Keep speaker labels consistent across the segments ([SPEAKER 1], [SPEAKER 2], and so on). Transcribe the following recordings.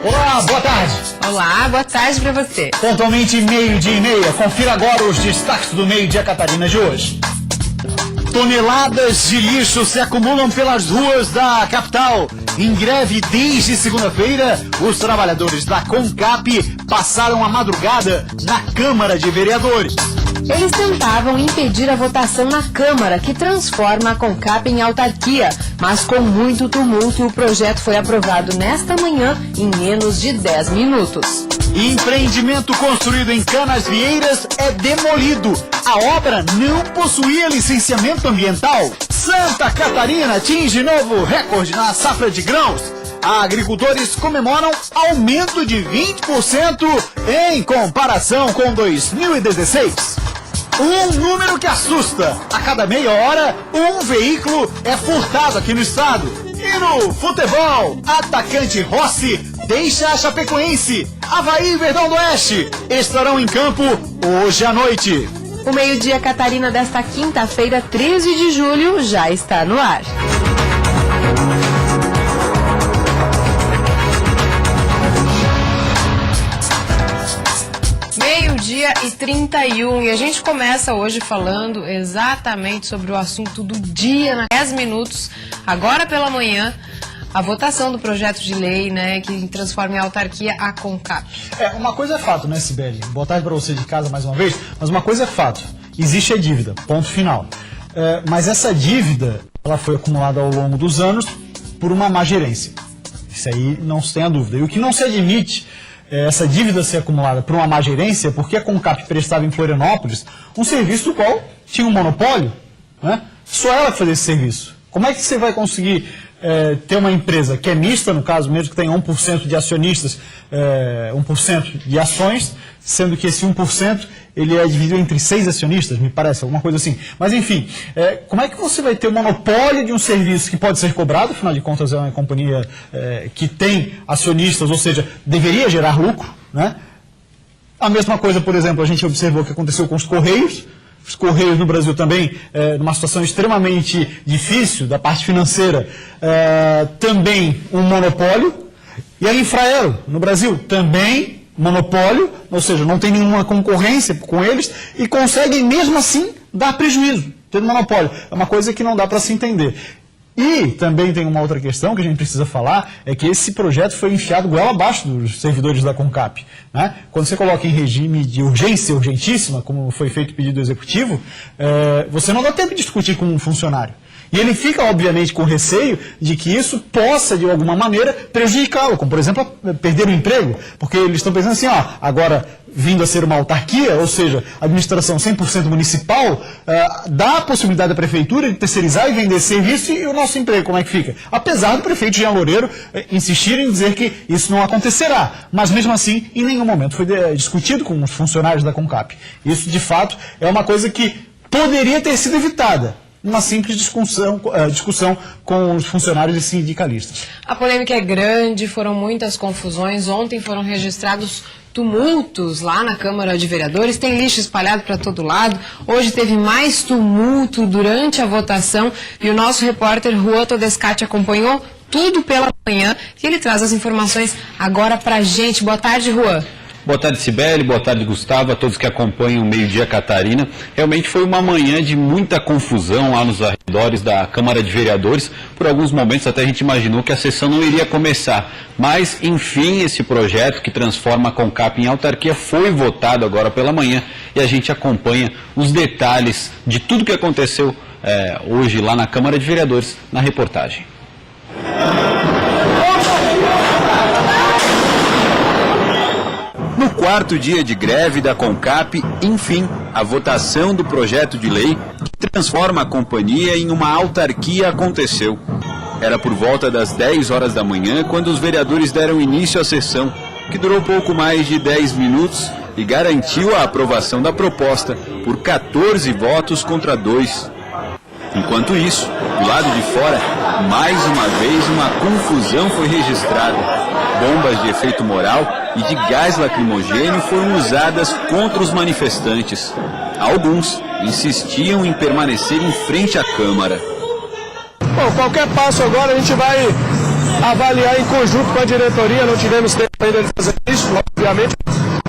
[SPEAKER 1] Olá, boa tarde.
[SPEAKER 2] Olá, boa tarde para você.
[SPEAKER 1] Pontualmente 12:30. Confira agora os destaques do Meio-Dia Catarina de hoje. Toneladas de lixo se acumulam pelas ruas da capital. Em greve desde segunda-feira, os trabalhadores da CONCAP passaram a madrugada na Câmara de Vereadores.
[SPEAKER 2] Eles tentavam impedir a votação na Câmara, que transforma a CONCAP em autarquia. Mas com muito tumulto, o projeto foi aprovado nesta manhã em menos de 10 minutos.
[SPEAKER 1] Empreendimento construído em Canasvieiras é demolido. A obra não possuía licenciamento ambiental. Santa Catarina atinge novo recorde na safra de grãos. Agricultores comemoram aumento de 20% em comparação com 2016. Um número que assusta. A cada meia hora, um veículo é furtado aqui no estado. E no futebol, atacante Rossi deixa a Chapecoense. Avaí e Verdão do Oeste estarão em campo hoje à noite.
[SPEAKER 2] O Meio-Dia Catarina desta quinta-feira, 13 de julho, já está no ar. Meio-dia e 31, e a gente começa hoje falando exatamente sobre o assunto do dia, na 10 minutos, agora pela manhã, a votação do projeto de lei, né, que transforma em autarquia a CONCAP.
[SPEAKER 1] Uma coisa é fato, né, Sibeli? Boa tarde para você de casa mais uma vez, mas uma coisa é fato, existe a dívida, ponto final. Mas essa dívida, ela foi acumulada ao longo dos anos por uma má gerência. Isso aí não se tem a dúvida. E o que não se admite essa dívida ser acumulada por uma má gerência, porque a CONCAP prestava em Florianópolis um serviço do qual tinha um monopólio, né? Só ela fazia esse serviço. Como é que você vai conseguir ter uma empresa que é mista, no caso, mesmo que tenha 1% de acionistas, 1% de ações, sendo que esse 1% ele é dividido entre 6 acionistas, me parece, alguma coisa assim. Mas enfim, como é que você vai ter o monopólio de um serviço que pode ser cobrado, afinal de contas é uma companhia que tem acionistas, ou seja, deveria gerar lucro, né? A mesma coisa, por exemplo, a gente observou o que aconteceu com os Correios. Os Correios no Brasil também, numa situação extremamente difícil da parte financeira, também um monopólio. E a Infraero, no Brasil, também monopólio, ou seja, não tem nenhuma concorrência com eles e conseguem mesmo assim dar prejuízo, tendo monopólio. É uma coisa que não dá para se entender. E também tem uma outra questão que a gente precisa falar, é que esse projeto foi enfiado goela abaixo dos servidores da CONCAP, né? Quando você coloca em regime de urgência, urgentíssima, como foi feito o pedido executivo, você não dá tempo de discutir com um funcionário. E ele fica, obviamente, com receio de que isso possa, de alguma maneira, prejudicá-lo, como, por exemplo, perder o emprego, porque eles estão pensando assim, agora, vindo a ser uma autarquia, ou seja, administração 100% municipal, dá a possibilidade à prefeitura de terceirizar e vender serviço, e o nosso emprego, como é que fica? Apesar do prefeito Jean Loureiro insistir em dizer que isso não acontecerá, mas mesmo assim, em nenhum momento foi discutido com os funcionários da CONCAP. Isso, de fato, é uma coisa que poderia ter sido evitada. Uma simples discussão com os funcionários e sindicalistas.
[SPEAKER 2] A polêmica é grande, foram muitas confusões. Ontem foram registrados tumultos lá na Câmara de Vereadores, tem lixo espalhado para todo lado. Hoje teve mais tumulto durante a votação e o nosso repórter Juan Todescati acompanhou tudo pela manhã e ele traz as informações agora para a gente. Boa tarde, Juan.
[SPEAKER 3] Boa tarde, Sibeli, boa tarde, Gustavo, a todos que acompanham o Meio-Dia Catarina. Realmente foi uma manhã de muita confusão lá nos arredores da Câmara de Vereadores. Por alguns momentos até a gente imaginou que a sessão não iria começar. Mas, enfim, esse projeto que transforma a CONCAP em autarquia foi votado agora pela manhã e a gente acompanha os detalhes de tudo que aconteceu hoje lá na Câmara de Vereadores na reportagem.
[SPEAKER 4] No quarto dia de greve da CONCAP, enfim, a votação do projeto de lei que transforma a companhia em uma autarquia aconteceu. Era por volta das 10 horas da manhã quando os vereadores deram início à sessão, que durou pouco mais de 10 minutos e garantiu a aprovação da proposta por 14 votos contra 2. Enquanto isso, do lado de fora, mais uma vez uma confusão foi registrada. Bombas de efeito moral e de gás lacrimogêneo foram usadas contra os manifestantes. Alguns insistiam em permanecer em frente à Câmara.
[SPEAKER 5] Bom, qualquer passo agora a gente vai avaliar em conjunto com a diretoria, não tivemos tempo ainda de fazer isso, obviamente,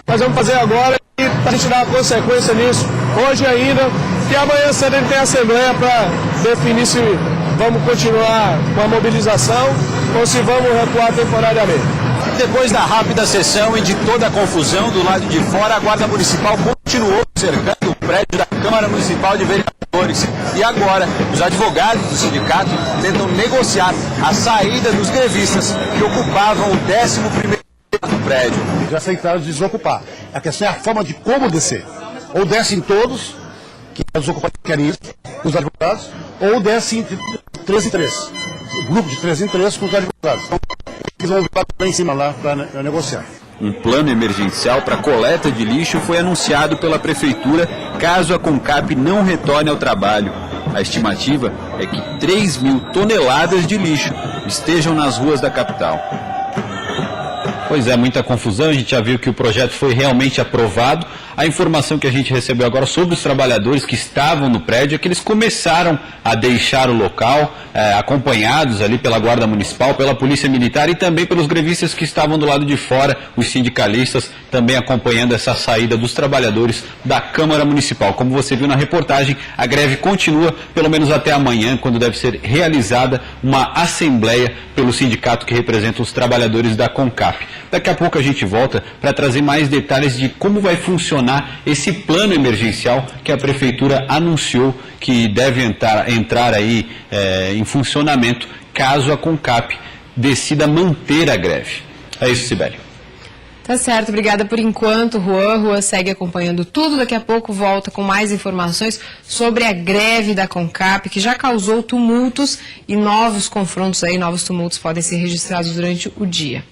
[SPEAKER 5] mas vamos fazer agora e para a gente dar uma consequência nisso, hoje ainda, que amanhã cedo ele tem assembleia para definir se vamos continuar com a mobilização ou se vamos recuar temporariamente.
[SPEAKER 4] Depois da rápida sessão e de toda a confusão do lado de fora, a Guarda Municipal continuou cercando o prédio da Câmara Municipal de Vereadores. E agora, os advogados do sindicato tentam negociar a saída dos grevistas que ocupavam o 11º do prédio.
[SPEAKER 6] Já aceitaram desocupar. A questão é a forma de como descer. Ou descem todos, que os ocupantes querem isso, os advogados, ou descem de 3 em 3. Grupo de 3 em 3 com os advogados. Então, eles vão vir lá em cima lá para negociar.
[SPEAKER 4] Um plano emergencial para coleta de lixo foi anunciado pela Prefeitura caso a CONCAP não retorne ao trabalho. A estimativa é que 3.000 toneladas de lixo estejam nas ruas da capital.
[SPEAKER 3] Pois é, muita confusão, a gente já viu que o projeto foi realmente aprovado. A informação que a gente recebeu agora sobre os trabalhadores que estavam no prédio é que eles começaram a deixar o local, acompanhados ali pela Guarda Municipal, pela Polícia Militar e também pelos grevistas que estavam do lado de fora, os sindicalistas também acompanhando essa saída dos trabalhadores da Câmara Municipal. Como você viu na reportagem, a greve continua pelo menos até amanhã, quando deve ser realizada uma assembleia pelo sindicato que representa os trabalhadores da CONCAP. Daqui a pouco a gente volta para trazer mais detalhes de como vai funcionar esse plano emergencial que a Prefeitura anunciou que deve entrar aí em funcionamento caso a CONCAP decida manter a greve. É isso, Sibeli.
[SPEAKER 2] Tá certo, obrigada por enquanto, Juan. Juan segue acompanhando tudo, daqui a pouco volta com mais informações sobre a greve da CONCAP, que já causou tumultos e novos confrontos aí, novos tumultos podem ser registrados durante o dia.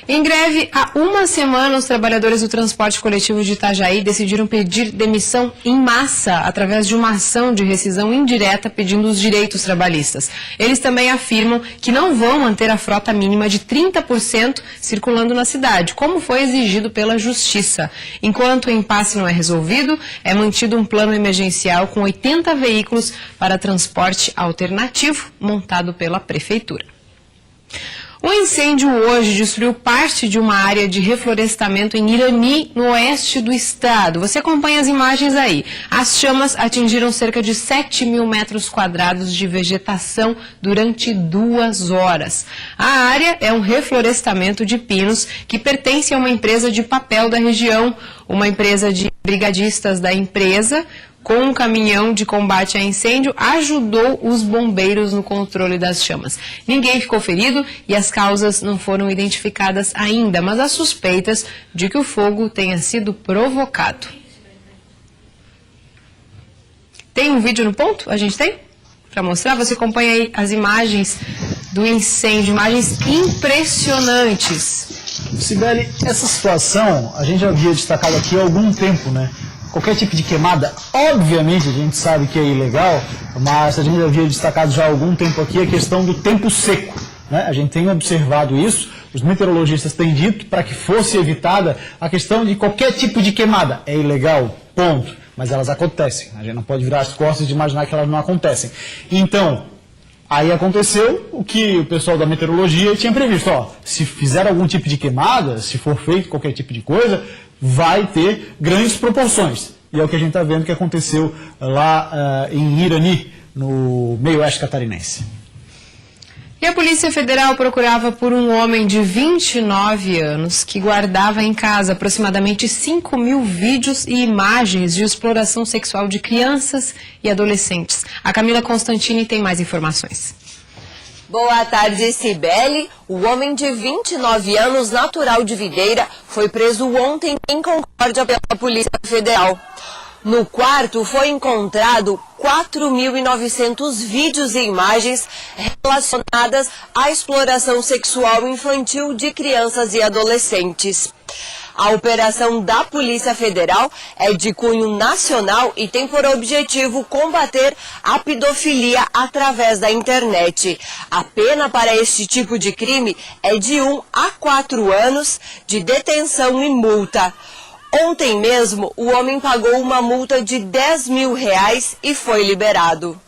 [SPEAKER 2] Em greve, há uma semana, os trabalhadores do transporte coletivo de Itajaí decidiram pedir demissão em massa através de uma ação de rescisão indireta pedindo os direitos trabalhistas. Eles também afirmam que não vão manter a frota mínima de 30% circulando na cidade, como foi exigido pela Justiça. Enquanto o impasse não é resolvido, é mantido um plano emergencial com 80 veículos para transporte alternativo montado pela Prefeitura. Um incêndio hoje destruiu parte de uma área de reflorestamento em Irani, no oeste do estado. Você acompanha as imagens aí. As chamas atingiram cerca de 7.000 metros quadrados de vegetação durante 2 horas. A área é um reflorestamento de pinos que pertence a uma empresa de papel da região, uma empresa de brigadistas da empresa, com um caminhão de combate a incêndio, ajudou os bombeiros no controle das chamas. Ninguém ficou ferido e as causas não foram identificadas ainda, mas há suspeitas de que o fogo tenha sido provocado. Tem um vídeo no ponto? A gente tem? Para mostrar, você acompanha aí as imagens do incêndio, imagens impressionantes.
[SPEAKER 1] Sibeli, essa situação a gente já havia destacado aqui há algum tempo, né? Qualquer tipo de queimada, obviamente a gente sabe que é ilegal, mas a gente já havia destacado já há algum tempo aqui a questão do tempo seco, né? A gente tem observado isso, os meteorologistas têm dito para que fosse evitada a questão de qualquer tipo de queimada. É ilegal, ponto, mas elas acontecem. A gente não pode virar as costas e imaginar que elas não acontecem. Então, aí aconteceu o que o pessoal da meteorologia tinha previsto. Ó, se fizer algum tipo de queimada, se for feito qualquer tipo de coisa, vai ter grandes proporções. E é o que a gente está vendo que aconteceu lá em Irani, no meio-oeste catarinense.
[SPEAKER 2] E a Polícia Federal procurava por um homem de 29 anos que guardava em casa aproximadamente 5.000 vídeos e imagens de exploração sexual de crianças e adolescentes. A Camila Constantini tem mais informações.
[SPEAKER 7] Boa tarde, Cibele. O homem de 29 anos, natural de Videira, foi preso ontem em Concórdia pela Polícia Federal. No quarto foi encontrado 4.900 vídeos e imagens relacionadas à exploração sexual infantil de crianças e adolescentes. A operação da Polícia Federal é de cunho nacional e tem por objetivo combater a pedofilia através da internet. A pena para este tipo de crime é de 1 a 4 anos de detenção e multa. Ontem mesmo, o homem pagou uma multa de R$10.000 e foi liberado.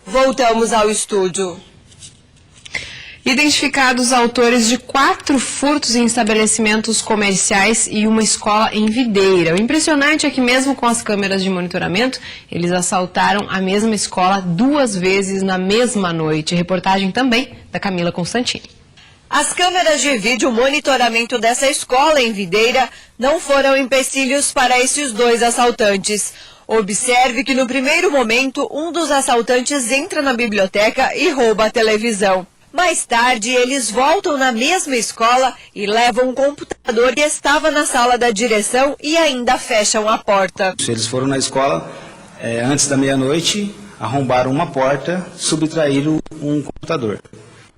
[SPEAKER 7] Voltamos ao estúdio.
[SPEAKER 2] Identificados autores de 4 furtos em estabelecimentos comerciais e uma escola em Videira. O impressionante é que mesmo com as câmeras de monitoramento, eles assaltaram a mesma escola 2 vezes na mesma noite. Reportagem também da Camila Constantini.
[SPEAKER 7] As câmeras de vídeo monitoramento dessa escola em Videira não foram empecilhos para esses 2 assaltantes. Observe que no primeiro momento, um dos assaltantes entra na biblioteca e rouba a televisão. Mais tarde, eles voltam na mesma escola e levam um computador que estava na sala da direção e ainda fecham a porta.
[SPEAKER 8] Eles foram na escola antes da meia-noite, arrombaram uma porta, subtraíram um computador.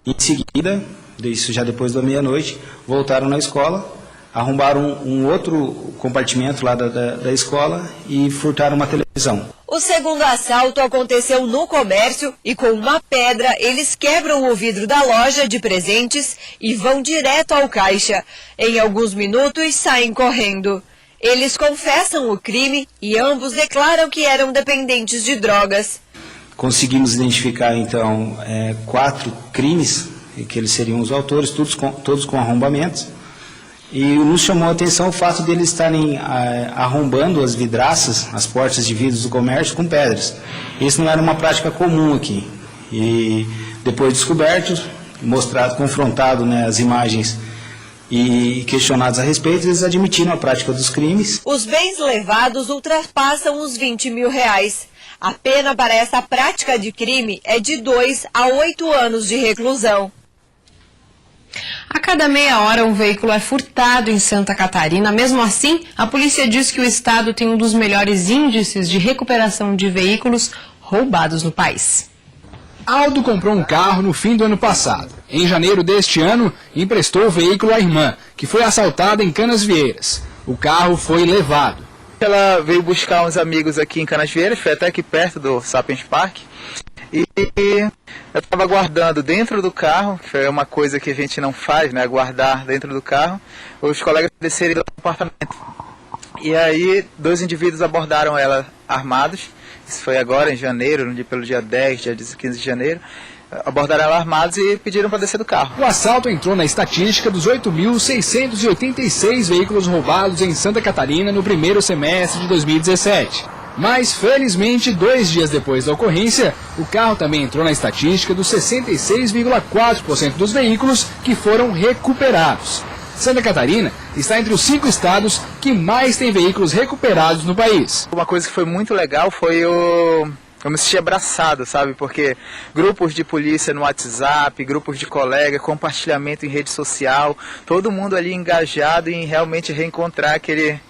[SPEAKER 8] Em seguida, isso já depois da meia-noite, voltaram na escola, arrombaram um outro compartimento lá da escola e furtaram uma televisão.
[SPEAKER 7] O segundo assalto aconteceu no comércio e com uma pedra eles quebram o vidro da loja de presentes e vão direto ao caixa. Em alguns minutos saem correndo. Eles confessam o crime e ambos declaram que eram dependentes de drogas.
[SPEAKER 8] Conseguimos identificar então 4 crimes, que eles seriam os autores, todos com arrombamentos. E nos chamou a atenção o fato de eles estarem arrombando as vidraças, as portas de vidros do comércio com pedras. Isso não era uma prática comum aqui. E depois descoberto, mostrado, confrontado, né, as imagens e questionados a respeito, eles admitiram a prática dos crimes.
[SPEAKER 7] Os bens levados ultrapassam os R$20 mil. A pena para essa prática de crime é de 2 a 8 anos de reclusão.
[SPEAKER 2] A cada meia hora um veículo é furtado em Santa Catarina. Mesmo assim, a polícia diz que o estado tem um dos melhores índices de recuperação de veículos roubados no país.
[SPEAKER 9] Aldo comprou um carro no fim do ano passado. Em janeiro deste ano, emprestou o veículo à irmã, que foi assaltada em Canasvieiras. O carro foi levado.
[SPEAKER 10] Ela veio buscar uns amigos aqui em Canasvieiras, foi até aqui perto do Sapiens Park. E eu estava guardando dentro do carro, que é uma coisa que a gente não faz, né? Guardar dentro do carro. Os colegas desceram do apartamento. E aí, 2 indivíduos abordaram ela armados. Isso foi agora em janeiro, pelo dia 10, dia 15 de janeiro. Abordaram ela armados e pediram para descer do carro.
[SPEAKER 9] O assalto entrou na estatística dos 8.686 veículos roubados em Santa Catarina no primeiro semestre de 2017. Mas, felizmente, 2 dias depois da ocorrência, o carro também entrou na estatística dos 66,4% dos veículos que foram recuperados. Santa Catarina está entre os 5 estados que mais têm veículos recuperados no país.
[SPEAKER 10] Uma coisa que foi muito legal foi eu me senti abraçado, sabe? Porque grupos de polícia no WhatsApp, grupos de colega, compartilhamento em rede social, todo mundo ali engajado em realmente reencontrar aquele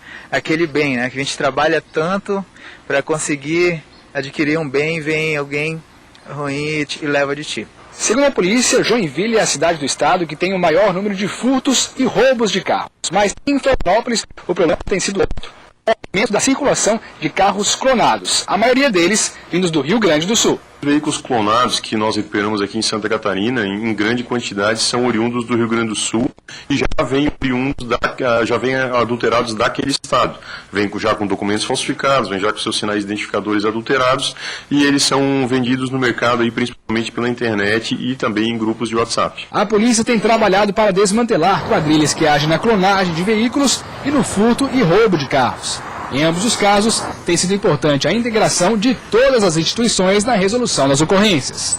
[SPEAKER 10] bem, né? Que a gente trabalha tanto para conseguir adquirir um bem, vem alguém ruim e leva de ti.
[SPEAKER 9] Segundo a polícia, Joinville é a cidade do estado que tem o maior número de furtos e roubos de carros. Mas em Florianópolis, o problema tem sido outro: o aumento da circulação de carros clonados, a maioria deles vindos do Rio Grande do Sul.
[SPEAKER 11] Os veículos clonados que nós recuperamos aqui em Santa Catarina, em grande quantidade, são oriundos do Rio Grande do Sul e já vêm adulterados daquele estado. Vêm já com documentos falsificados, vêm já com seus sinais identificadores adulterados e eles são vendidos no mercado aí, principalmente pela internet e também em grupos de WhatsApp.
[SPEAKER 9] A polícia tem trabalhado para desmantelar quadrilhas que agem na clonagem de veículos e no furto e roubo de carros. Em ambos os casos, tem sido importante a integração de todas as instituições na resolução das ocorrências.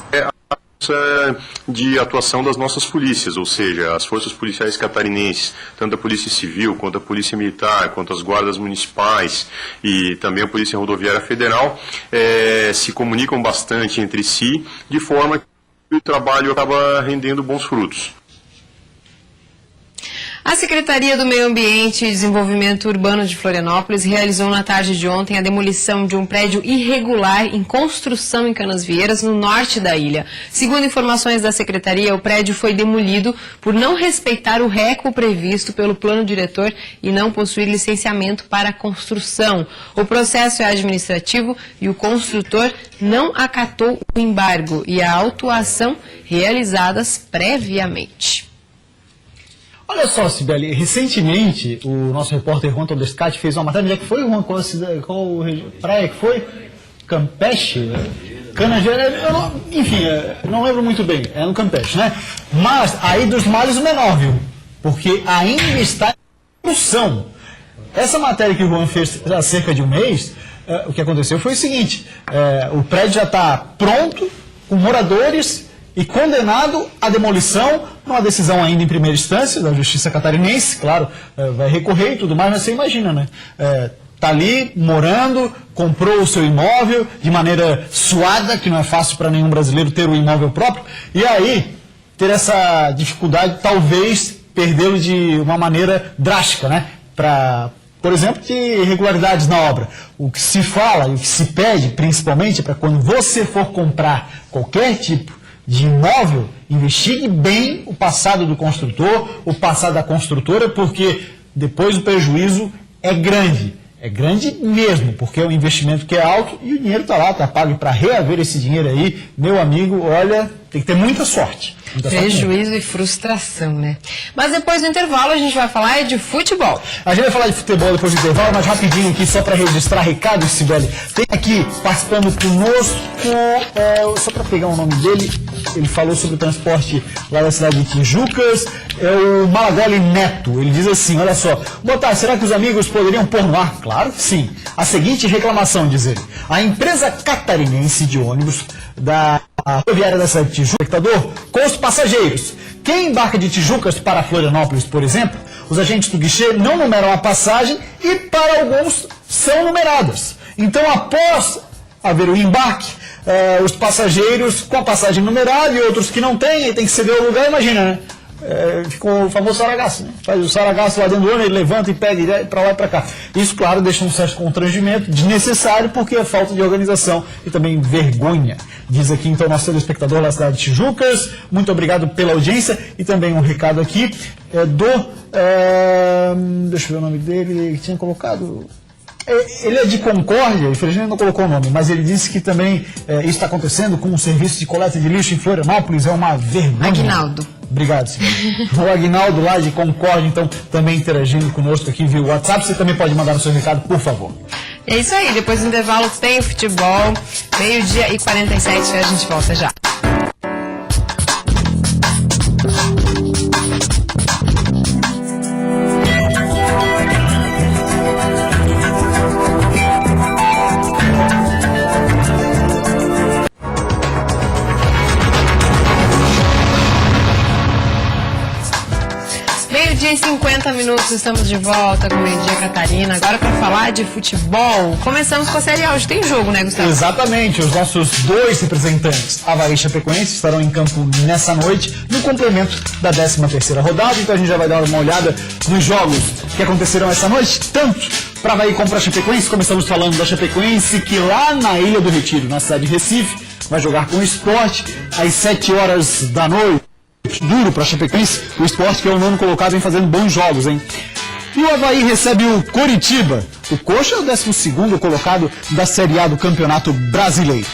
[SPEAKER 11] De atuação das nossas polícias, ou seja, as forças policiais catarinenses, tanto a Polícia Civil, quanto a Polícia Militar, quanto as guardas municipais e também a Polícia Rodoviária Federal, se comunicam bastante entre si, de forma que o trabalho acaba rendendo bons frutos.
[SPEAKER 2] A Secretaria do Meio Ambiente e Desenvolvimento Urbano de Florianópolis realizou na tarde de ontem a demolição de um prédio irregular em construção em Canasvieiras, no norte da ilha. Segundo informações da Secretaria, o prédio foi demolido por não respeitar o recuo previsto pelo plano diretor e não possuir licenciamento para a construção. O processo é administrativo e o construtor não acatou o embargo e a autuação realizadas previamente.
[SPEAKER 1] Olha só, Cibele, recentemente o nosso repórter Juan Todescate fez uma matéria. Onde é que foi, Juan? Qual praia que foi? Campeche? Canagera, enfim, não lembro muito bem, é no Campeche, né? Mas aí dos males o menor, viu? Porque ainda está em construção. Essa matéria que o Juan fez há cerca de um mês, o que aconteceu foi o seguinte, o prédio já está pronto, com moradores e condenado à demolição, numa decisão ainda em primeira instância da Justiça Catarinense, claro, vai recorrer e tudo mais, mas você imagina, né? Está ali, morando, comprou o seu imóvel de maneira suada, que não é fácil para nenhum brasileiro ter um imóvel próprio, e aí ter essa dificuldade, talvez, perdê-lo de uma maneira drástica, né? Por exemplo, de irregularidades na obra. O que se fala e o que se pede, principalmente, para quando você for comprar qualquer tipo de imóvel, investigue bem o passado do construtor, o passado da construtora, porque depois o prejuízo é grande. É grande mesmo, porque é um investimento que é alto e o dinheiro está lá, está pago. Para reaver esse dinheiro aí, meu amigo, olha, tem que ter muita sorte.
[SPEAKER 2] Prejuízo e frustração, né? Mas depois do intervalo a gente vai falar de futebol.
[SPEAKER 1] A gente vai falar de futebol depois do intervalo, mas rapidinho aqui, só para registrar recado, Sibeli. Tem aqui, participando conosco, só para pegar o nome dele, ele falou sobre o transporte lá da cidade de Tijucas, é o Malagoli Neto. Ele diz assim, olha só, boa tarde, será que os amigos poderiam pôr no ar? Claro que sim. A seguinte reclamação, diz ele. A empresa catarinense de ônibus da rodoviária da cidade de Tijuca, espectador, com os passageiros. Quem embarca de Tijucas para Florianópolis, por exemplo, os agentes do guichê não numeram a passagem e para alguns são numeradas. Então, após haver o embarque, os passageiros com a passagem numerada e outros que não têm, tem que ceder o lugar, imagina, né? Ficou o famoso saragaço, né? Faz o saragaço lá dentro do ônibus, ele levanta e pega para lá e para cá. Isso, claro, deixa um certo constrangimento desnecessário, porque é falta de organização e também vergonha. Diz aqui, então, nosso telespectador da cidade de Tijucas, muito obrigado pela audiência, e também um recado aqui deixa eu ver o nome dele, que tinha colocado... Ele é de Concórdia, infelizmente não colocou o nome, mas ele disse que também isso está acontecendo com o serviço de coleta de lixo em Florianópolis, é uma vergonha.
[SPEAKER 2] Aguinaldo.
[SPEAKER 1] Obrigado, senhor. O Aguinaldo lá de Concórdia, então, também interagindo conosco aqui via WhatsApp. Você também pode mandar o seu recado, por favor.
[SPEAKER 2] É isso aí, depois do intervalo tem o futebol, 12h47, a gente volta já. Meio-dia e 50 minutos, estamos de volta com o Meio-dia Catarina, agora para falar de futebol. Começamos com a Série A, hoje tem jogo, né, Gustavo?
[SPEAKER 1] Exatamente, os nossos dois representantes, Avaí e Chapecoense, estarão em campo nessa noite, no complemento da 13ª rodada, então a gente já vai dar uma olhada nos jogos que acontecerão essa noite, tanto para Avaí como para Chapecoense. Começamos falando da Chapecoense, que lá na Ilha do Retiro, na cidade de Recife, vai jogar com o Sport às 7 horas da noite. Duro para a Chapecoense, o Sport, que é o nono colocado, vem fazendo bons jogos, hein? E o Avaí recebe o Coritiba. O Coxa é o 12º colocado da Série A do Campeonato Brasileiro.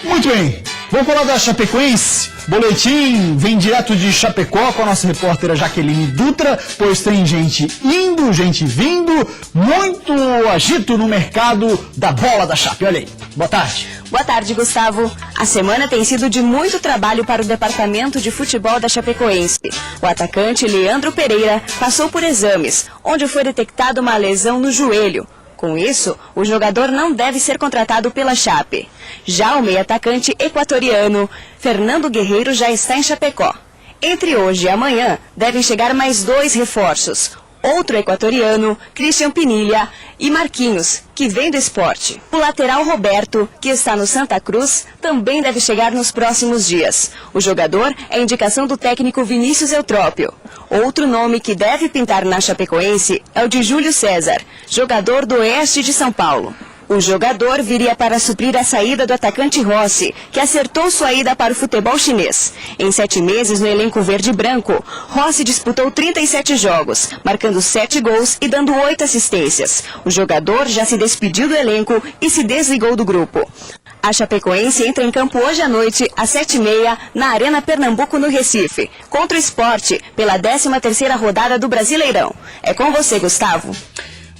[SPEAKER 1] Muito bem, vamos falar da Chapecoense. Boletim vem direto de Chapecó com a nossa repórter Jaqueline Dutra, pois tem gente indo, gente vindo, muito agito no mercado da bola da Chape. Olha aí, boa tarde.
[SPEAKER 12] Boa tarde, Gustavo. A semana tem sido de muito trabalho para o departamento de futebol da Chapecoense. O atacante Leandro Pereira passou por exames, onde foi detectada uma lesão no joelho. Com isso, o jogador não deve ser contratado pela Chape. Já o meio-atacante equatoriano, Fernando Guerreiro, já está em Chapecó. Entre hoje e amanhã, devem chegar mais 2 reforços. Outro equatoriano, Christian Pinilha, e Marquinhos, que vem do Sport. O lateral Roberto, que está no Santa Cruz, também deve chegar nos próximos dias. O jogador é indicação do técnico Vinícius Eutrópio. Outro nome que deve pintar na Chapecoense é o de Júlio César, jogador do Oeste de São Paulo. O jogador viria para suprir a saída do atacante Rossi, que acertou sua ida para o futebol chinês. Em 7 meses no elenco verde e branco, Rossi disputou 37 jogos, marcando 7 gols e dando 8 assistências. O jogador já se despediu do elenco e se desligou do grupo. A Chapecoense entra em campo hoje à noite, às 7h30, na Arena Pernambuco, no Recife, contra o Sport, pela 13ª rodada do Brasileirão. É com você, Gustavo.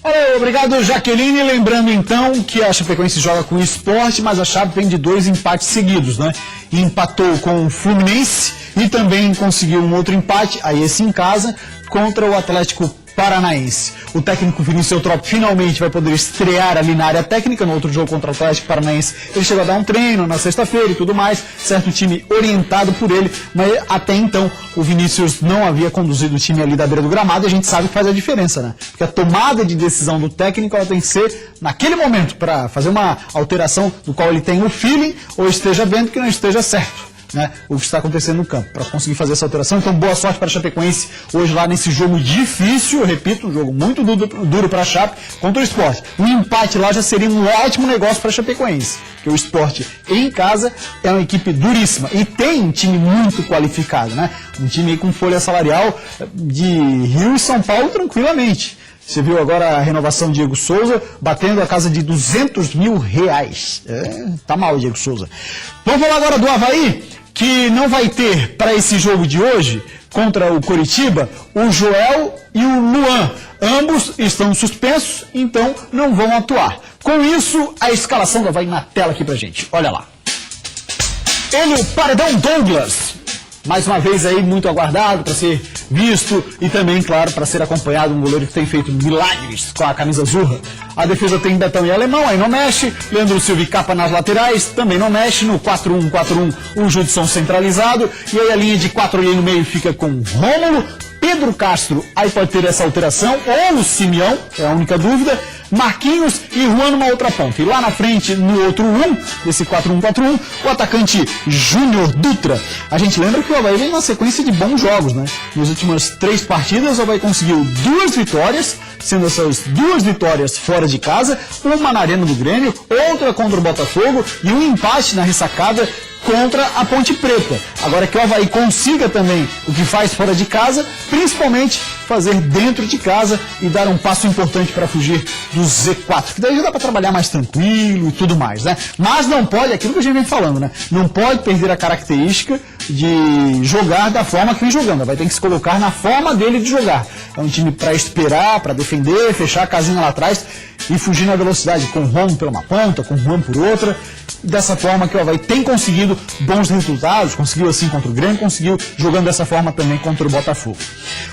[SPEAKER 1] Valeu, obrigado, Jaqueline. Lembrando então que a Chapecoense joga com o Sport, mas a Chape vem de 2 empates seguidos, né? Empatou com o Fluminense e também conseguiu um outro empate, aí esse em casa, contra o Atlético Paranaense. O técnico Vinícius Eutrópio finalmente vai poder estrear ali na área técnica. No outro jogo contra o Atlético Paranaense ele chegou a dar um treino na sexta-feira e tudo mais, certo time orientado por ele, mas até então o Vinícius não havia conduzido o time ali da beira do gramado e a gente sabe que faz a diferença, né? Porque a tomada de decisão do técnico ela tem que ser naquele momento para fazer uma alteração do qual ele tem o feeling ou esteja vendo que não esteja certo, né, o que está acontecendo no campo, para conseguir fazer essa alteração. Então, boa sorte para a Chapecoense hoje lá nesse jogo difícil, eu repito, um jogo muito duro para a Chape contra o Sport. Um empate lá já seria um ótimo negócio para a Chapecoense, porque o Sport em casa é uma equipe duríssima e tem um time muito qualificado, né? Um time aí com folha salarial de Rio e São Paulo tranquilamente. Você viu agora a renovação de Diego Souza batendo a casa de R$200 mil. Tá mal, Diego Souza. Vamos falar agora do Avaí, que não vai ter para esse jogo de hoje contra o Coritiba o Joel e o Luan. Ambos estão suspensos, então não vão atuar. Com isso, a escalação do Avaí na tela aqui pra gente. Olha lá. Ele, o Paredão Douglas. Mais uma vez aí muito aguardado para ser visto e também, claro, para ser acompanhado um goleiro que tem feito milagres com a camisa azul. A defesa tem Betão e Alemão, aí não mexe. Leandro Silva e Capa nas laterais, também não mexe. No 4-1-4-1, o Judson centralizado. E aí a linha de 4 ali no meio fica com Rômulo, Pedro Castro, aí pode ter essa alteração, ou o Simeão, é a única dúvida. Marquinhos e Juan numa outra ponta. E lá na frente, no outro 1, desse 4-1-4-1, o atacante Júnior Dutra. A gente lembra que o Avaí vem numa sequência de bons jogos, né? Nas últimas 3 partidas, o Avaí conseguiu 2 vitórias, sendo essas 2 vitórias fora de casa, uma na Arena do Grêmio, outra contra o Botafogo e um empate na ressacada contra a Ponte Preta. Agora que o Avaí consiga também o que faz fora de casa, principalmente fazer dentro de casa e dar um passo importante para fugir do Z4, que daí já dá para trabalhar mais tranquilo e tudo mais, né? Mas não pode, aquilo que a gente vem falando, né? Não pode perder a característica de jogar da forma que vem jogando. Vai ter que se colocar na forma dele de jogar. É um time para esperar, para defender, fechar a casinha lá atrás e fugir na velocidade, com o Romo por uma ponta, com o Juan por outra. Dessa forma que o Avaí tem conseguido bons resultados, conseguiu assim contra o Grêmio, conseguiu jogando dessa forma também contra o Botafogo.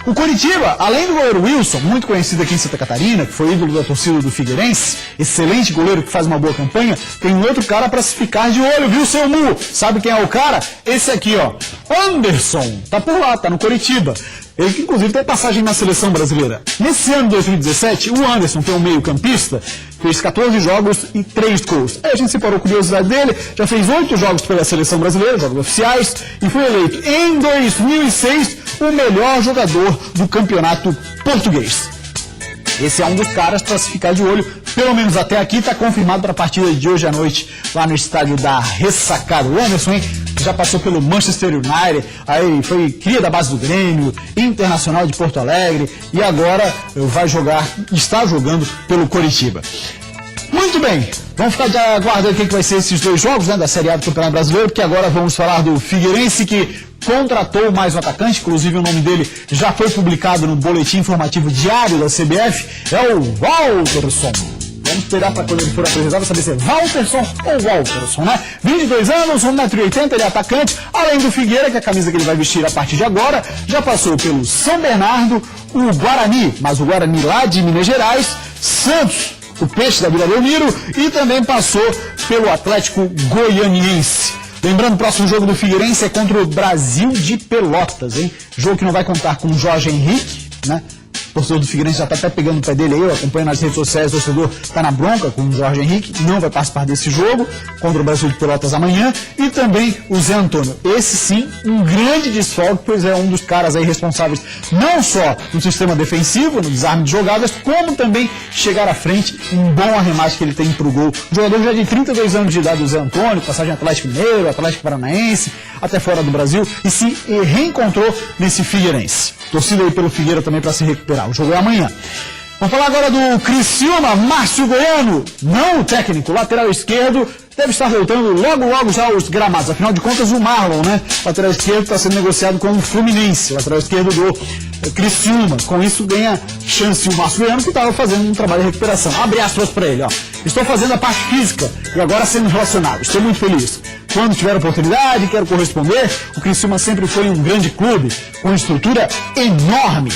[SPEAKER 1] O Coritiba, além do goleiro Wilson, muito conhecido aqui em Santa Catarina, que foi ídolo da torcida do Figueirense, excelente goleiro que faz uma boa campanha, tem um outro cara para se ficar de olho, viu, seu Mu? Sabe quem é o cara? Esse aqui, ó, Anderson, tá por lá, tá no Coritiba. Ele que inclusive tem passagem na seleção brasileira. Nesse ano de 2017, o Anderson, que é um meio-campista, fez 14 jogos e 3 gols. Aí a gente separou a curiosidade dele, já fez 8 jogos pela seleção brasileira, jogos oficiais, e foi eleito em 2006 o melhor jogador do campeonato português. Esse é um dos caras para se ficar de olho, pelo menos até aqui, está confirmado para a partida de hoje à noite, lá no estádio da Ressacada. O Anderson, hein, já passou pelo Manchester United, aí foi cria da base do Grêmio, Internacional de Porto Alegre, e agora está jogando pelo Coritiba. Muito bem, vamos ficar de aguardando o que vai ser esses 2 jogos, né, da Série A do Campeonato Brasileiro, porque agora vamos falar do Figueirense, que contratou mais um atacante, inclusive o nome dele já foi publicado no boletim informativo diário da CBF, é o Walterson. Vamos esperar para quando ele for apresentado saber se é Walterson ou Walterson, né? 22 anos, 1,80 m, ele é atacante, além do Figueira, que é a camisa que ele vai vestir a partir de agora, já passou pelo São Bernardo, o Guarani, mas o Guarani lá de Minas Gerais, Santos, o Peixe da Vila Belmiro, e também passou pelo Atlético Goianiense. Lembrando, o próximo jogo do Figueirense é contra o Brasil de Pelotas, hein? Jogo que não vai contar com o Jorge Henrique, né? O torcedor do Figueirense já está até pegando o pé dele aí, eu acompanho nas redes sociais, o torcedor está na bronca com o Jorge Henrique, não vai participar desse jogo contra o Brasil de Pelotas amanhã, e também o Zé Antônio. Esse sim, um grande desfalque, pois é um dos caras aí responsáveis não só no sistema defensivo, no desarme de jogadas, como também chegar à frente, um bom arremate que ele tem para o gol. O jogador já de 32 anos de idade, o Zé Antônio, passagem Atlético Mineiro, Atlético Paranaense, até fora do Brasil, e se reencontrou nesse Figueirense. Torcida aí pelo Figueira também para se recuperar. O jogo é amanhã. Vamos falar agora do Criciúma, Márcio Goiano. Não o técnico, lateral esquerdo, deve estar voltando logo já aos gramados. Afinal de contas, o Marlon, né, lateral esquerdo, está sendo negociado com o Fluminense, lateral esquerdo do Criciúma. Com isso, ganha chance o Márcio Goiano, que estava fazendo um trabalho de recuperação. Abre aspas para ele, ó. Estou fazendo a parte física e agora sendo relacionado. Estou muito feliz. Quando tiver oportunidade, quero corresponder. O Criciúma sempre foi um grande clube, com estrutura enorme.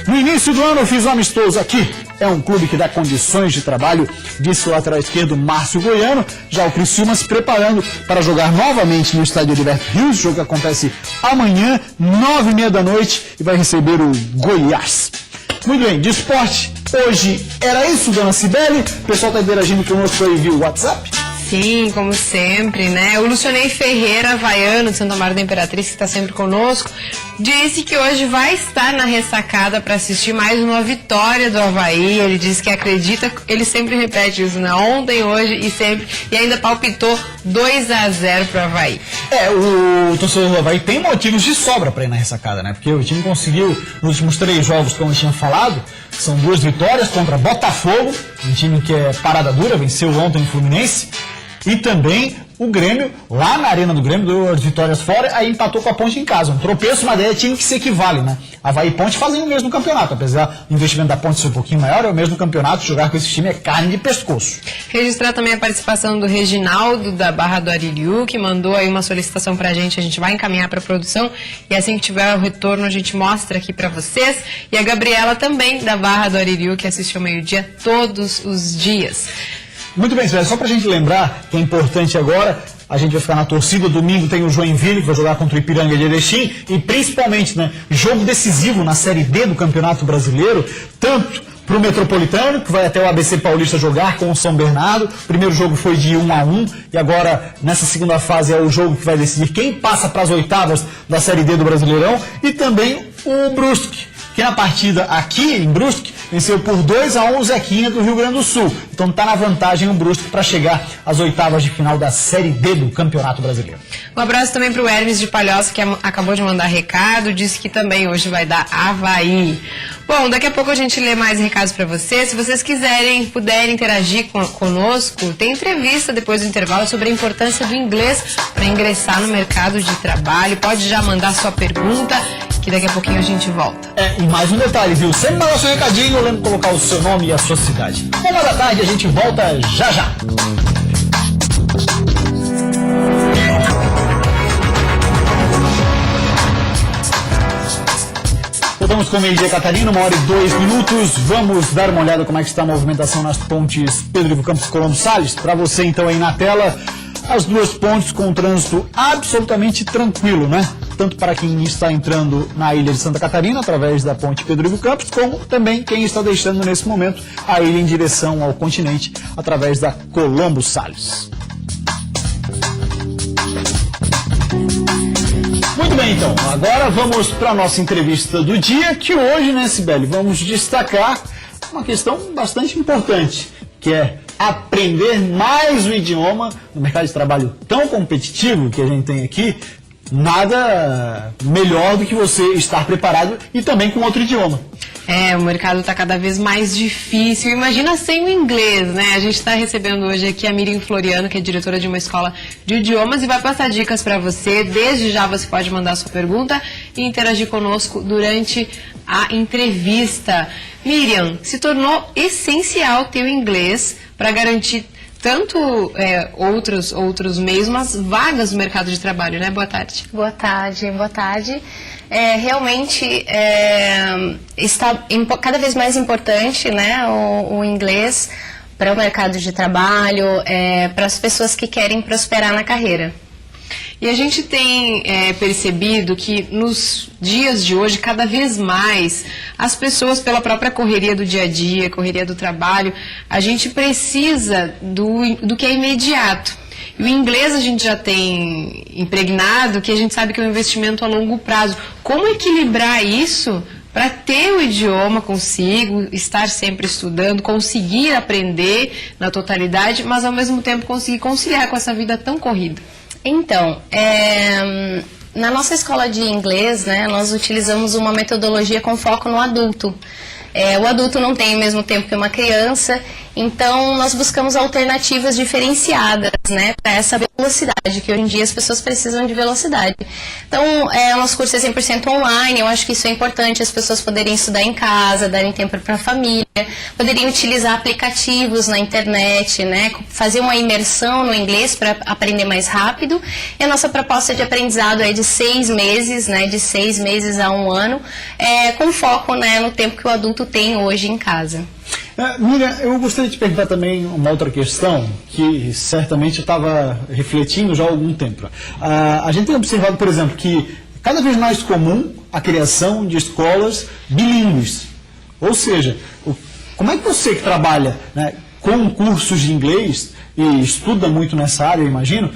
[SPEAKER 1] No início do ano eu fiz um amistoso aqui. É um clube que dá condições de trabalho, disse o lateral esquerdo Márcio Goiano. Já o Criciúma se preparando para jogar novamente no estádio Heriberto Rios. O jogo acontece amanhã, 9h30 da noite, e vai receber o Goiás. Muito bem, de esporte, hoje era isso, dona Cibele. O pessoal está interagindo conosco aí via WhatsApp.
[SPEAKER 2] Sim, como sempre, né? O Lucionei Ferreira, havaiano de Santa Maria da Imperatriz, que está sempre conosco, disse que hoje vai estar na ressacada para assistir mais uma vitória do Avaí. Ele disse que acredita, ele sempre repete isso, né? Ontem, hoje e sempre, e ainda palpitou 2-0 para o Avaí.
[SPEAKER 1] O torcedor do Avaí tem motivos de sobra para ir na ressacada, né? Porque o time conseguiu, nos últimos 3 jogos, como eu tinha falado, são 2 vitórias contra Botafogo, um time que é parada dura, venceu ontem o Fluminense. E também o Grêmio, lá na Arena do Grêmio, deu as vitórias fora, aí empatou com a Ponte em casa. Um tropeço, mas é time que se equivale, né? Avaí e Ponte fazem o mesmo campeonato, apesar do investimento da Ponte ser um pouquinho maior, é o mesmo campeonato, jogar com esse time é carne de pescoço.
[SPEAKER 2] Registrar também a participação do Reginaldo, da Barra do Aririu, que mandou aí uma solicitação pra gente, a gente vai encaminhar pra produção, e assim que tiver o retorno a gente mostra aqui pra vocês. E a Gabriela também, da Barra do Aririu, que assiste ao meio-dia todos os dias.
[SPEAKER 1] Muito bem, só pra gente lembrar que é importante agora, a gente vai ficar na torcida, domingo tem o Joinville, que vai jogar contra o Ipiranga de Erechim, e principalmente, né, jogo decisivo na Série D do Campeonato Brasileiro, tanto para o Metropolitano, que vai até o ABC Paulista jogar com o São Bernardo. O primeiro jogo foi de 1-1, e agora, nessa segunda fase, é o jogo que vai decidir quem passa para as oitavas da Série D do Brasileirão, e também o Brusque, que na partida aqui em Brusque venceu por 2-1 o Zequinha do Rio Grande do Sul. Então está na vantagem o Brusque para chegar às oitavas de final da Série D do Campeonato Brasileiro.
[SPEAKER 2] Um abraço também para o Hermes de Palhoça, que acabou de mandar recado, disse que também hoje vai dar Avaí. Bom, daqui a pouco a gente lê mais recados para vocês. Se vocês quiserem, puderem interagir conosco, tem entrevista depois do intervalo sobre a importância do inglês para ingressar no mercado de trabalho. Pode já mandar sua pergunta, que daqui a pouquinho a gente volta.
[SPEAKER 1] E mais um detalhe, viu? Sempre mandar seu recadinho, lembra de colocar o seu nome e a sua cidade. 1h da tarde, a gente volta já. Voltamos com o meio-dia, Catarina, 1h02. Vamos dar uma olhada como é que está a movimentação nas pontes Pedro Ivo Campos e Colombo Salles. Para você, então, aí na tela, as 2 pontes com o trânsito absolutamente tranquilo, né? Tanto para quem está entrando na ilha de Santa Catarina, através da ponte Pedro Ivo Campos, como também quem está deixando nesse momento a ilha em direção ao continente, através da Colombo Salles. Muito bem, então, agora vamos para a nossa entrevista do dia, que hoje, né, Cibele, vamos destacar uma questão bastante importante, que é aprender mais o idioma no mercado de trabalho tão competitivo que a gente tem aqui. Nada melhor do que você estar preparado e também com outro idioma.
[SPEAKER 2] O mercado está cada vez mais difícil. Imagina sem o inglês, né? A gente está recebendo hoje aqui a Miriam Floriano, que é diretora de uma escola de idiomas, e vai passar dicas para você. Desde já você pode mandar sua pergunta e interagir conosco durante a entrevista. Miriam, se tornou essencial ter o inglês para garantir tanto outros meios, mas vagas no mercado de trabalho, né? Boa tarde.
[SPEAKER 13] Boa tarde. Realmente está cada vez mais importante, né, o inglês para o mercado de trabalho, para as pessoas que querem prosperar na carreira.
[SPEAKER 2] E a gente tem percebido que nos dias de hoje, cada vez mais, as pessoas, pela própria correria do dia a dia, correria do trabalho, a gente precisa do que é imediato. E o inglês a gente já tem impregnado, que a gente sabe que é um investimento a longo prazo. Como equilibrar isso para ter o idioma consigo, estar sempre estudando, conseguir aprender na totalidade, mas ao mesmo tempo conseguir conciliar com essa vida tão corrida?
[SPEAKER 13] Então, na nossa escola de inglês, né, nós utilizamos uma metodologia com foco no adulto. O adulto não tem o mesmo tempo que uma criança Então, nós buscamos alternativas diferenciadas, né, para essa velocidade, que hoje em dia as pessoas precisam de velocidade. Então, o nosso curso é 100% online, eu acho que isso é importante, as pessoas poderem estudar em casa, darem tempo para a família, poderiam utilizar aplicativos na internet, né, fazer uma imersão no inglês para aprender mais rápido. E a nossa proposta de aprendizado é de 6 meses, né, de 6 meses a 1 ano, com foco, né, no tempo que o adulto tem hoje em casa.
[SPEAKER 1] Miriam, eu gostaria de perguntar também uma outra questão que certamente eu estava refletindo já há algum tempo. A gente tem observado, por exemplo, que cada vez mais comum a criação de escolas bilíngues. Ou seja, como é que você que trabalha, né, com cursos de inglês e estuda muito nessa área, eu imagino,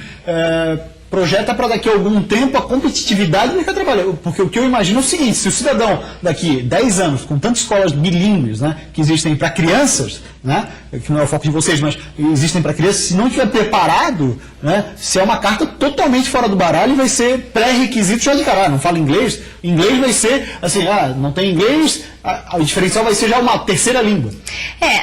[SPEAKER 1] projeta para daqui a algum tempo a competitividade do mercado de trabalho? Porque o que eu imagino é o seguinte: se o cidadão daqui 10 anos, com tantas escolas bilíngues, né, que existem para crianças, né, que não é o foco de vocês, mas existem para crianças, se não estiver preparado, né, se é uma carta totalmente fora do baralho, vai ser pré-requisito já de cara. Não fala inglês, inglês vai ser assim, não tem inglês, o diferencial vai ser já uma terceira língua.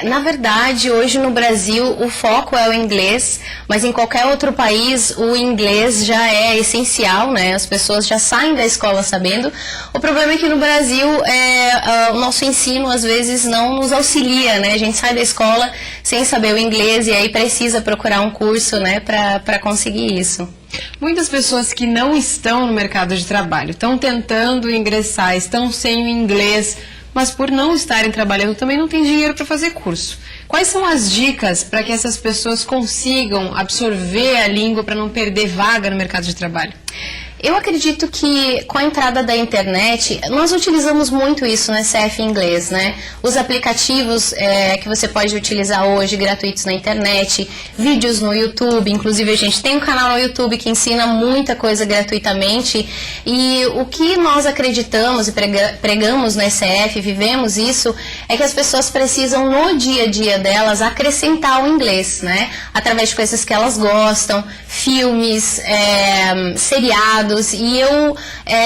[SPEAKER 13] Na verdade, hoje no Brasil o foco é o inglês, mas em qualquer outro país o inglês já é essencial, né? As pessoas já saem da escola sabendo. O problema é que no Brasil o nosso ensino às vezes não nos auxilia, né? A gente sai da escola sem saber o inglês e aí precisa procurar um curso, né, para conseguir isso.
[SPEAKER 2] Muitas pessoas que não estão no mercado de trabalho estão tentando ingressar, estão sem o inglês, mas por não estarem trabalhando também não têm dinheiro para fazer curso. Quais são as dicas para que essas pessoas consigam absorver a língua para não perder vaga no mercado de trabalho?
[SPEAKER 13] Eu acredito que com a entrada da internet, nós utilizamos muito isso no SF Inglês, né? Os aplicativos que você pode utilizar hoje, gratuitos na internet, vídeos no YouTube, inclusive a gente tem um canal no YouTube que ensina muita coisa gratuitamente, e o que nós acreditamos e pregamos no SF, vivemos isso, é que as pessoas precisam no dia a dia delas acrescentar o inglês, né? Através de coisas que elas gostam, filmes, seriados. E eu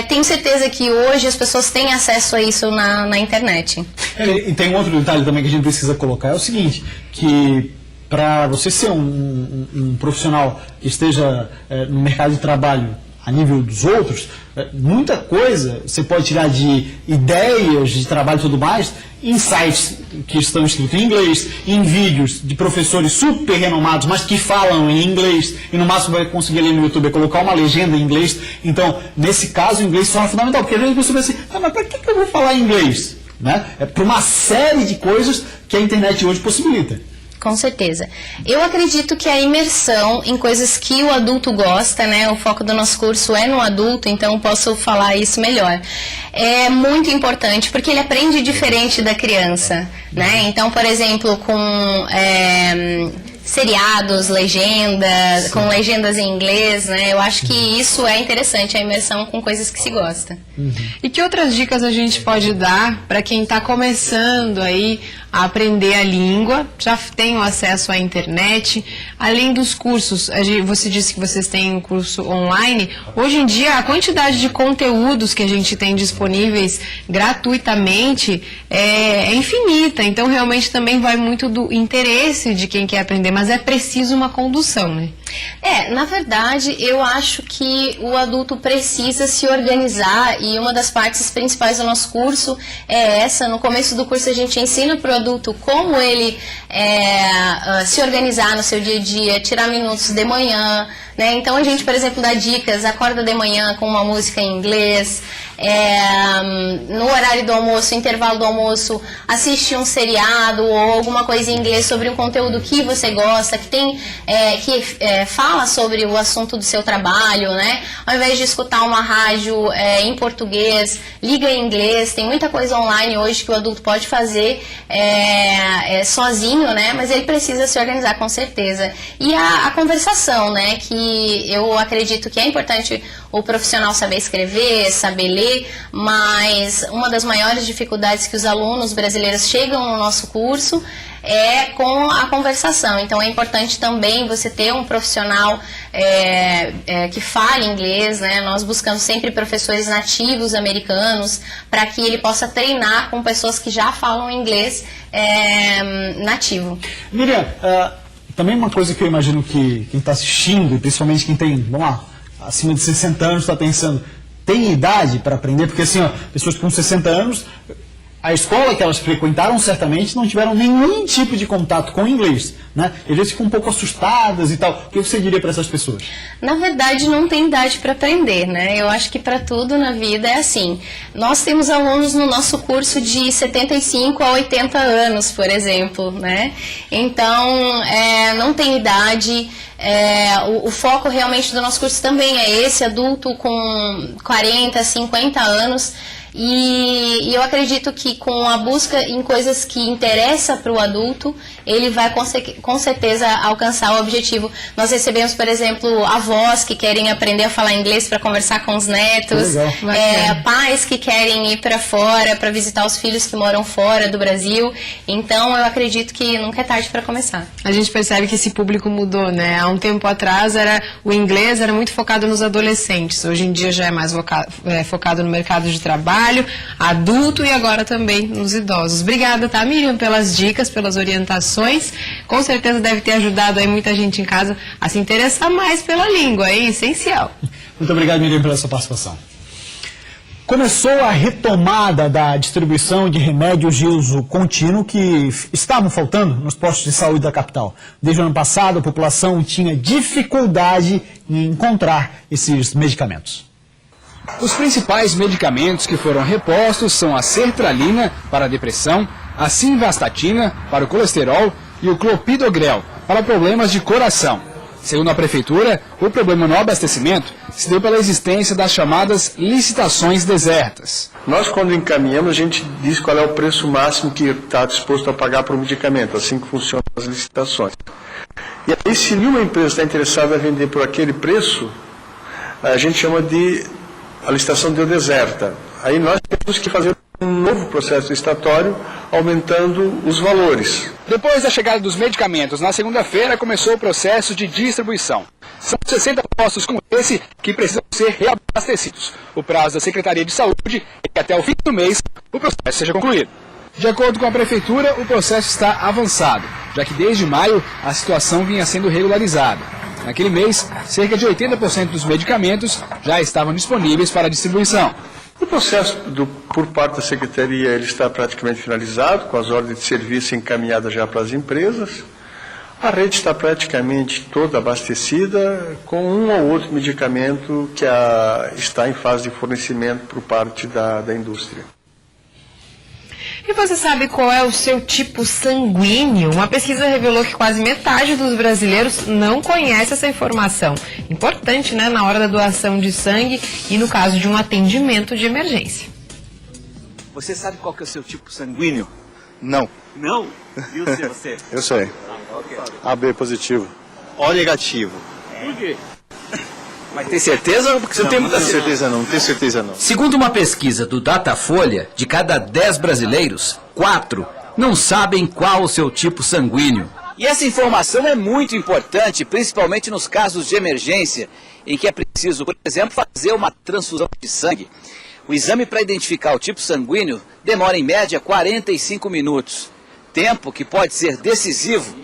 [SPEAKER 13] tenho certeza que hoje as pessoas têm acesso a isso na internet.
[SPEAKER 1] E tem um outro detalhe também que a gente precisa colocar, é o seguinte, que para você ser um profissional que esteja no mercado de trabalho a nível dos outros, muita coisa você pode tirar de ideias de trabalho e tudo mais em sites que estão escritos em inglês, em vídeos de professores super renomados, mas que falam em inglês, e no máximo vai conseguir ali no YouTube colocar uma legenda em inglês. Então, nesse caso, o inglês se torna fundamental, porque às vezes você pensa assim, mas para que eu vou falar inglês? Né? É para uma série de coisas que a internet hoje possibilita.
[SPEAKER 13] Com certeza. Eu acredito que a imersão em coisas que o adulto gosta, né? O foco do nosso curso é no adulto, então posso falar isso melhor. É muito importante, porque ele aprende diferente da criança, né? Então, por exemplo, com seriados, legendas, com legendas em inglês, né? Eu acho que isso é interessante, a imersão com coisas que se gosta.
[SPEAKER 2] E que outras dicas a gente pode dar para quem está começando aí a aprender a língua, já tem o acesso à internet, além dos cursos? Você disse que vocês têm um curso online. Hoje em dia, a quantidade de conteúdos que a gente tem disponíveis gratuitamente é infinita, então realmente também vai muito do interesse de quem quer aprender, mas é preciso uma condução, né?
[SPEAKER 13] Na verdade, eu acho que o adulto precisa se organizar, e uma das partes principais do nosso curso é essa. No começo do curso a gente ensina para o adulto como ele se organizar no seu dia a dia, tirar minutos de manhã, né? Então a gente, por exemplo, dá dicas: acorda de manhã com uma música em inglês, no horário do almoço, intervalo do almoço, assiste um seriado ou alguma coisa em inglês sobre um conteúdo que você gosta, que tem fala sobre o assunto do seu trabalho, né? Ao invés de escutar uma rádio em português, liga em inglês. Tem muita coisa online hoje que o adulto pode fazer sozinho, né? Mas ele precisa se organizar, com certeza. E a conversação, né? Que eu acredito que é importante o profissional saber escrever, saber ler, mas uma das maiores dificuldades que os alunos brasileiros chegam no nosso curso é com a conversação. Então é importante também você ter um profissional que fale inglês, né? Nós buscamos sempre professores nativos americanos para que ele possa treinar com pessoas que já falam inglês nativo.
[SPEAKER 1] Miriam, também uma coisa que eu imagino que quem está assistindo, e principalmente quem tem, vamos lá, acima de 60 anos está pensando, tem idade para aprender? Porque assim, ó, pessoas com 60 anos, a escola que elas frequentaram certamente não tiveram nenhum tipo de contato com o inglês, né? E às vezes ficam um pouco assustadas e tal. O que você diria para essas pessoas?
[SPEAKER 13] Na verdade, não tem idade para aprender, né? Eu acho que para tudo na vida é assim. Nós temos alunos no nosso curso de 75 a 80 anos, por exemplo, né? Então, não tem idade. O foco realmente do nosso curso também é esse, adulto com 40, 50 anos. E eu acredito que com a busca em coisas que interessam para o adulto, ele vai com certeza alcançar o objetivo. Nós recebemos, por exemplo, avós que querem aprender a falar inglês para conversar com os netos, pais que querem ir para fora para visitar os filhos que moram fora do Brasil. Então eu acredito que nunca é tarde para começar.
[SPEAKER 2] A gente percebe que esse público mudou, né? Há um tempo atrás o inglês era muito focado nos adolescentes, hoje em dia já é mais focado no mercado de trabalho, adulto e agora também nos idosos. Obrigada, tá, Miriam, pelas dicas, pelas orientações. Com certeza deve ter ajudado aí muita gente em casa a se interessar mais pela língua, é essencial.
[SPEAKER 1] Muito obrigado, Miriam, pela sua participação. Começou a retomada da distribuição de remédios de uso contínuo que estavam faltando nos postos de saúde da capital. Desde o ano passado, a população tinha dificuldade em encontrar esses medicamentos.
[SPEAKER 9] Os principais medicamentos que foram repostos são a sertralina para a depressão, a simvastatina para o colesterol e o clopidogrel para problemas de coração. Segundo a Prefeitura, o problema no abastecimento se deu pela existência das chamadas licitações desertas.
[SPEAKER 11] Nós, quando encaminhamos, a gente diz qual é o preço máximo que está disposto a pagar por um medicamento, assim que funcionam as licitações. E aí, se nenhuma empresa está interessada em vender por aquele preço, a gente chama de a licitação deu deserta. Aí nós temos que fazer um novo processo licitatório, aumentando os valores.
[SPEAKER 9] Depois da chegada dos medicamentos, na segunda-feira começou o processo de distribuição. São 60 postos como esse que precisam ser reabastecidos. O prazo da Secretaria de Saúde é que até o fim do mês o processo seja concluído. De acordo com a Prefeitura, o processo está avançado, já que desde maio a situação vinha sendo regularizada. Naquele mês, cerca de 80% dos medicamentos já estavam disponíveis para distribuição.
[SPEAKER 11] O processo por parte da Secretaria ele está praticamente finalizado, com as ordens de serviço encaminhadas já para as empresas. A rede está praticamente toda abastecida, com um ou outro medicamento que está em fase de fornecimento por parte da indústria.
[SPEAKER 2] E você sabe qual é o seu tipo sanguíneo? Uma pesquisa revelou que quase metade dos brasileiros não conhece essa informação. Importante, né, na hora da doação de sangue e no caso de um atendimento de emergência.
[SPEAKER 14] Você sabe qual que é o seu tipo sanguíneo?
[SPEAKER 6] Não.
[SPEAKER 14] Não? E você?
[SPEAKER 6] Eu sei. AB positivo.
[SPEAKER 14] O negativo. Por quê? Mas tem certeza ou porque você não tem muita certeza?
[SPEAKER 6] Não tenho certeza não.
[SPEAKER 15] Segundo uma pesquisa do Datafolha, de cada 10 brasileiros, 4 não sabem qual o seu tipo sanguíneo.
[SPEAKER 14] E essa informação é muito importante, principalmente nos casos de emergência, em que é preciso, por exemplo, fazer uma transfusão de sangue. O exame para identificar o tipo sanguíneo demora em média 45 minutos, tempo que pode ser decisivo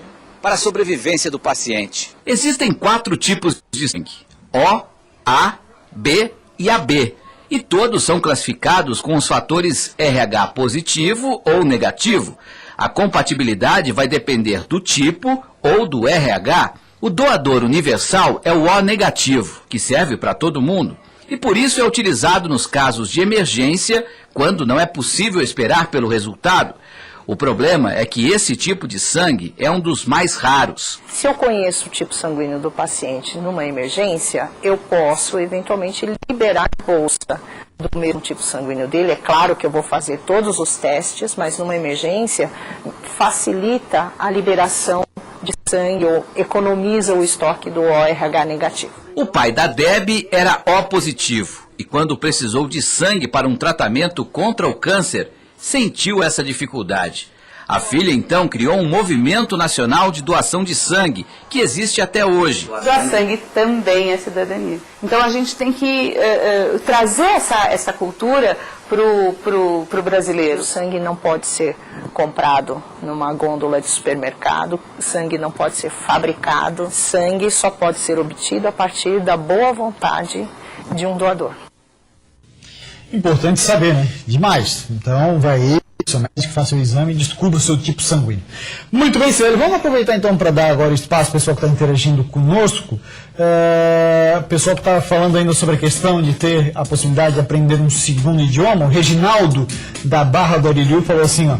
[SPEAKER 14] para a sobrevivência do paciente.
[SPEAKER 15] Existem 4 tipos de sangue: O, A, B e AB. E todos são classificados com os fatores RH positivo ou negativo. A compatibilidade vai depender do tipo ou do RH. O doador universal é o O negativo, que serve para todo mundo. E por isso é utilizado nos casos de emergência, quando não é possível esperar pelo resultado. O problema é que esse tipo de sangue é um dos mais raros.
[SPEAKER 16] Se eu conheço o tipo sanguíneo do paciente numa emergência, eu posso eventualmente liberar a bolsa do mesmo tipo sanguíneo dele. É claro que eu vou fazer todos os testes, mas numa emergência facilita a liberação de sangue ou economiza o estoque do ORH negativo.
[SPEAKER 15] O pai da Debbie era O positivo e quando precisou de sangue para um tratamento contra o câncer, sentiu essa dificuldade. A filha, então, criou um movimento nacional de doação de sangue, que existe até hoje.
[SPEAKER 17] Doar sangue também é cidadania. Então a gente tem que trazer essa cultura pro brasileiro.
[SPEAKER 16] O sangue não pode ser comprado numa gôndola de supermercado, sangue não pode ser fabricado, sangue só pode ser obtido a partir da boa vontade de um doador.
[SPEAKER 1] Importante saber, né? Demais. Então, vai aí, seu médico, faça o exame e descubra o seu tipo sanguíneo. Muito bem, Célio. Vamos aproveitar então para dar agora espaço ao pessoal que está interagindo conosco. Pessoal que está falando ainda sobre a questão de ter a possibilidade de aprender um segundo idioma. O Reginaldo, da Barra do Aririu, falou assim, ó,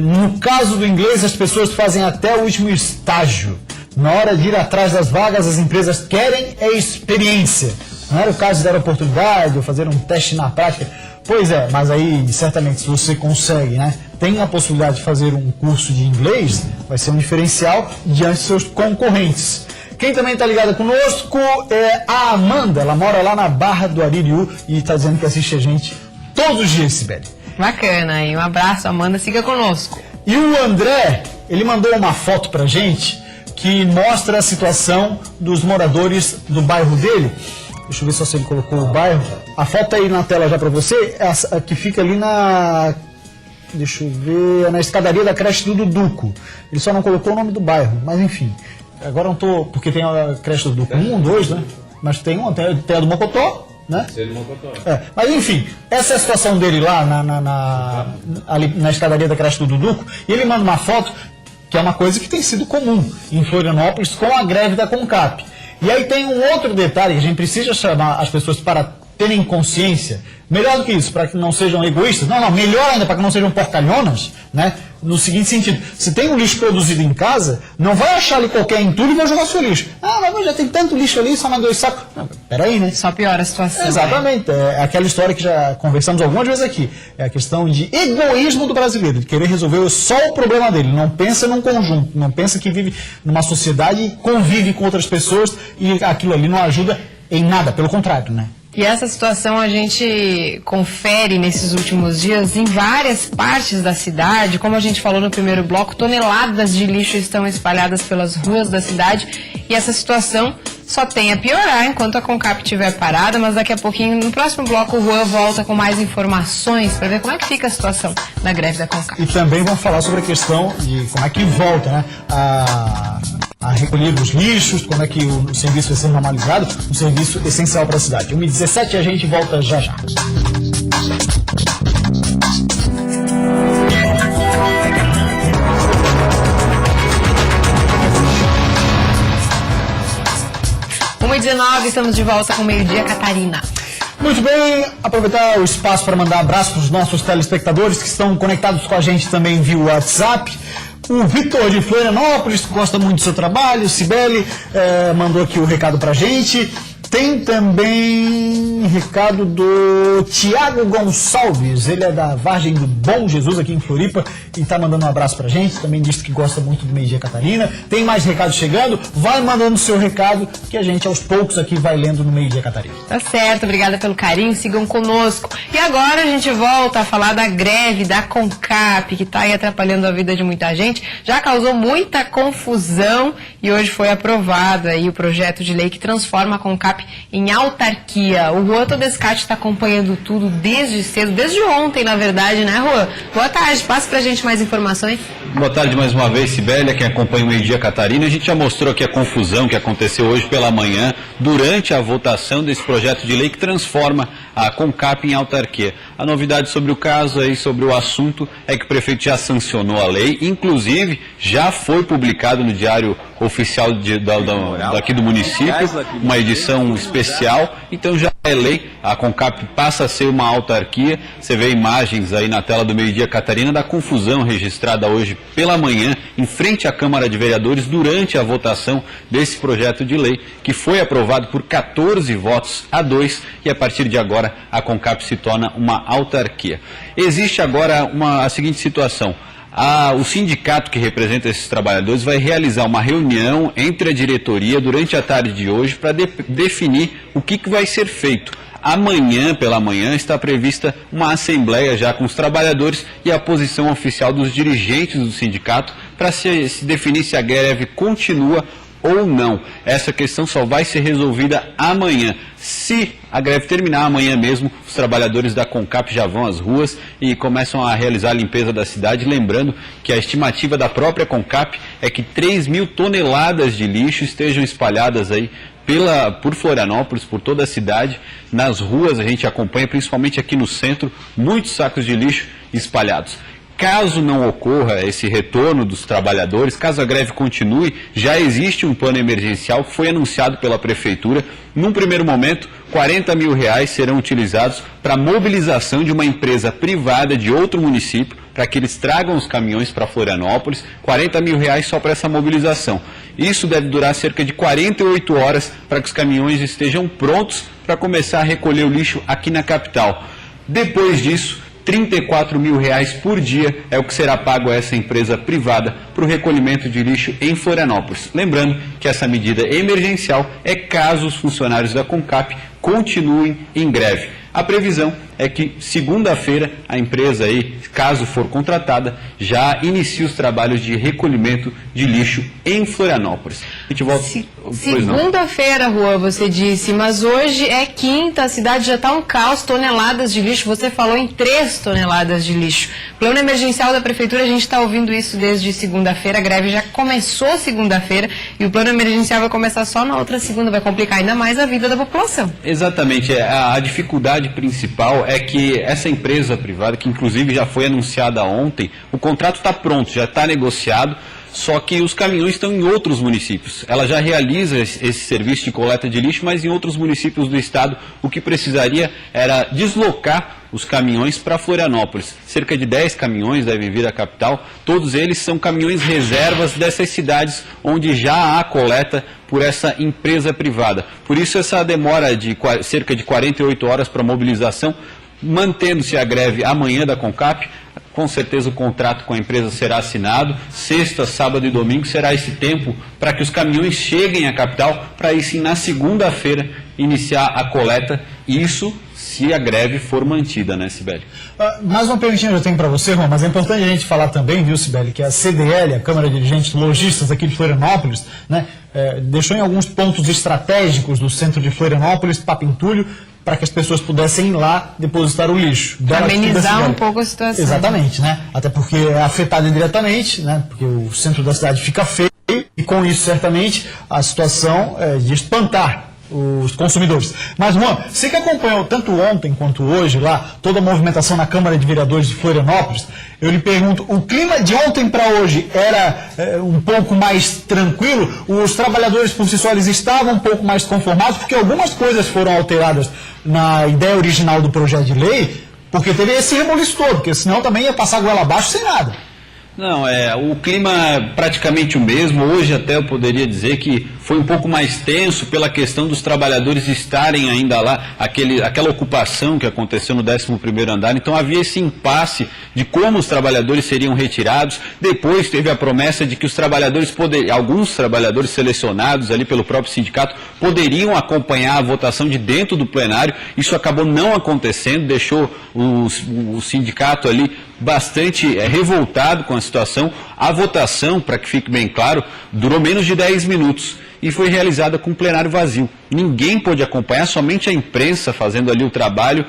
[SPEAKER 1] no caso do inglês, as pessoas fazem até o último estágio. Na hora de ir atrás das vagas, as empresas querem experiência. Não era o caso de dar oportunidade ou fazer um teste na prática. Pois é, mas aí, certamente, se você consegue, né, tem a possibilidade de fazer um curso de inglês, vai ser um diferencial diante de seus concorrentes. Quem também está ligada conosco é a Amanda. Ela mora lá na Barra do Aririu e está dizendo que assiste a gente todos os dias, Sibeli.
[SPEAKER 2] Bacana, e um abraço, Amanda, siga conosco.
[SPEAKER 1] E o André, ele mandou uma foto pra gente que mostra a situação dos moradores do bairro dele. Deixa eu ver só se ele colocou o bairro. A foto aí na tela já para você, essa que fica ali na... Deixa eu ver... na escadaria da creche do Duduco. Ele só não colocou o nome do bairro, mas enfim. Agora não tô... Porque tem a creche do Duduco 1, 2, né? Mas tem uma, tem a do Mocotó, né? Mas enfim, essa é a situação dele lá ali na escadaria da creche do Duduco. E ele manda uma foto que é uma coisa que tem sido comum em Florianópolis com a greve da CONCAP. E aí tem um outro detalhe que a gente precisa chamar as pessoas para terem consciência. Melhor do que isso, para que não sejam egoístas. Não, melhor ainda, para que não sejam porcalhonas, né? No seguinte sentido, se tem um lixo produzido em casa, não vai achar ali qualquer entulho e vai jogar seu lixo. Mas já tem tanto lixo ali, só mais 2 sacos. Não, peraí, né?
[SPEAKER 2] Só piora a situação.
[SPEAKER 1] Exatamente. É aquela história que já conversamos algumas vezes aqui. É a questão de egoísmo do brasileiro, de querer resolver só o problema dele. Não pensa num conjunto, não pensa que vive numa sociedade e convive com outras pessoas e aquilo ali não ajuda em nada, pelo contrário, né?
[SPEAKER 2] E essa situação a gente confere nesses últimos dias em várias partes da cidade. Como a gente falou no primeiro bloco, toneladas de lixo estão espalhadas pelas ruas da cidade. E essa situação só tem a piorar enquanto a CONCAP estiver parada. Mas daqui a pouquinho, no próximo bloco, o Juan volta com mais informações para ver como é que fica a situação da greve da CONCAP.
[SPEAKER 1] E também vamos falar sobre a questão de como é que volta, né, a recolher os lixos, como é que o serviço vai ser normalizado, um serviço essencial para a cidade. 1h17 e a gente volta já já.
[SPEAKER 2] Estamos de volta com o Meio-Dia, Catarina.
[SPEAKER 1] Muito bem, aproveitar o espaço para mandar abraço para os nossos telespectadores que estão conectados com a gente também via WhatsApp. O Vitor de Florianópolis, que gosta muito do seu trabalho, Cibele, mandou aqui o recado para a gente. Tem também recado do Tiago Gonçalves, ele é da Vargem do Bom Jesus aqui em Floripa e está mandando um abraço pra gente, também disse que gosta muito do Meio-Dia Catarina. Tem mais recados chegando, vai mandando seu recado que a gente aos poucos aqui vai lendo no Meio-Dia Catarina.
[SPEAKER 2] Tá certo, obrigada pelo carinho, sigam conosco. E agora a gente volta a falar da greve da CONCAP, que está aí atrapalhando a vida de muita gente, já causou muita confusão e hoje foi aprovado aí o projeto de lei que transforma a CONCAP em autarquia. O Juan Todescati está acompanhando tudo desde cedo, desde ontem, na verdade, né, Juan? Boa tarde, passa pra gente mais informações.
[SPEAKER 3] Boa tarde mais uma vez, Sibélia, quem acompanha o Meio-Dia Catarina. A gente já mostrou aqui a confusão que aconteceu hoje pela manhã, durante a votação desse projeto de lei que transforma a CONCAP em autarquia. A novidade sobre o caso aí, sobre o assunto, é que o prefeito já sancionou a lei, inclusive já foi publicado no Diário Oficial daqui do município, uma edição especial, então já é lei, a CONCAP passa a ser uma autarquia. Você vê imagens aí na tela do Meio-Dia Catarina da confusão registrada hoje pela manhã em frente à Câmara de Vereadores durante a votação desse projeto de lei, que foi aprovado por 14 votos a 2 e a partir de agora a CONCAP se torna uma autarquia. Existe agora a seguinte situação. O sindicato que representa esses trabalhadores vai realizar uma reunião entre a diretoria durante a tarde de hoje para definir o que vai ser feito. Amanhã, pela manhã, está prevista uma assembleia já com os trabalhadores e a posição oficial dos dirigentes do sindicato para se definir se a greve continua ou não. Essa questão só vai ser resolvida amanhã. Se a greve terminar amanhã mesmo, os trabalhadores da CONCAP já vão às ruas e começam a realizar a limpeza da cidade, lembrando que a estimativa da própria CONCAP é que 3.000 toneladas de lixo estejam espalhadas aí por Florianópolis, por toda a cidade. Nas ruas a gente acompanha, principalmente aqui no centro, muitos sacos de lixo espalhados. Caso não ocorra esse retorno dos trabalhadores, caso a greve continue, já existe um plano emergencial que foi anunciado pela Prefeitura. Num primeiro momento, R$40 mil serão utilizados para a mobilização de uma empresa privada de outro município, para que eles tragam os caminhões para Florianópolis. R$40 mil só para essa mobilização. Isso deve durar cerca de 48 horas para que os caminhões estejam prontos para começar a recolher o lixo aqui na capital. Depois disso, R$34 mil por dia é o que será pago a essa empresa privada para o recolhimento de lixo em Florianópolis. Lembrando que essa medida emergencial é caso os funcionários da CONCAP continuem em greve. A previsão é que segunda-feira a empresa aí, caso for contratada, já inicie os trabalhos de recolhimento de lixo em Florianópolis. A gente volta...
[SPEAKER 2] Segunda-feira, Juan, você disse, mas hoje é quinta, a cidade já está um caos, toneladas de lixo, você falou em 3 toneladas de lixo. Plano emergencial da Prefeitura, a gente está ouvindo isso desde segunda-feira, a greve já começou segunda-feira e o plano emergencial vai começar só na outra segunda, vai complicar ainda mais a vida da população.
[SPEAKER 3] Exatamente, a dificuldade principal é que essa empresa privada, que inclusive já foi anunciada ontem, o contrato está pronto, já está negociado, só que os caminhões estão em outros municípios. Ela já realiza esse serviço de coleta de lixo, mas em outros municípios do estado. O que precisaria era deslocar os caminhões para Florianópolis. Cerca de 10 caminhões devem vir à capital. Todos eles são caminhões reservas dessas cidades onde já há coleta por essa empresa privada. Por isso essa demora de cerca de 48 horas para mobilização, mantendo-se a greve amanhã da CONCAP. Com certeza o contrato com a empresa será assinado. Sexta, sábado e domingo será esse tempo para que os caminhões cheguem à capital, para aí sim na segunda-feira iniciar a coleta. Isso se a greve for mantida, né, Cibele?
[SPEAKER 1] Mais uma perguntinha eu tenho para você, Juan, mas é importante a gente falar também, viu, Cibele, que a CDL, a Câmara de Dirigentes Lojistas aqui de Florianópolis, né, deixou em alguns pontos estratégicos do centro de Florianópolis, Papintulho, para que as pessoas pudessem ir lá depositar o lixo.
[SPEAKER 2] Amenizar um pouco a situação.
[SPEAKER 1] Exatamente, né? Até porque é afetado diretamente, né? Porque o centro da cidade fica feio e com isso, certamente, a situação é de espantar os consumidores. Mas, Juan, você que acompanhou tanto ontem quanto hoje lá, toda a movimentação na Câmara de Vereadores de Florianópolis, eu lhe pergunto, o clima de ontem para hoje era um pouco mais tranquilo? Os trabalhadores por si só eles estavam um pouco mais conformados, porque algumas coisas foram alteradas na ideia original do projeto de lei, porque teve esse reboliço todo, porque senão também ia passar a goela abaixo sem nada.
[SPEAKER 3] Não, o clima é praticamente o mesmo. Hoje até eu poderia dizer que foi um pouco mais tenso pela questão dos trabalhadores estarem ainda lá, aquela ocupação que aconteceu no 11º andar. Então havia esse impasse de como os trabalhadores seriam retirados. Depois teve a promessa de que os trabalhadores alguns trabalhadores selecionados ali pelo próprio sindicato poderiam acompanhar a votação de dentro do plenário. Isso acabou não acontecendo, deixou o sindicato ali bastante revoltado com a situação. A votação, para que fique bem claro, durou menos de 10 minutos e foi realizada com o plenário vazio. Ninguém pôde acompanhar, somente a imprensa fazendo ali o trabalho,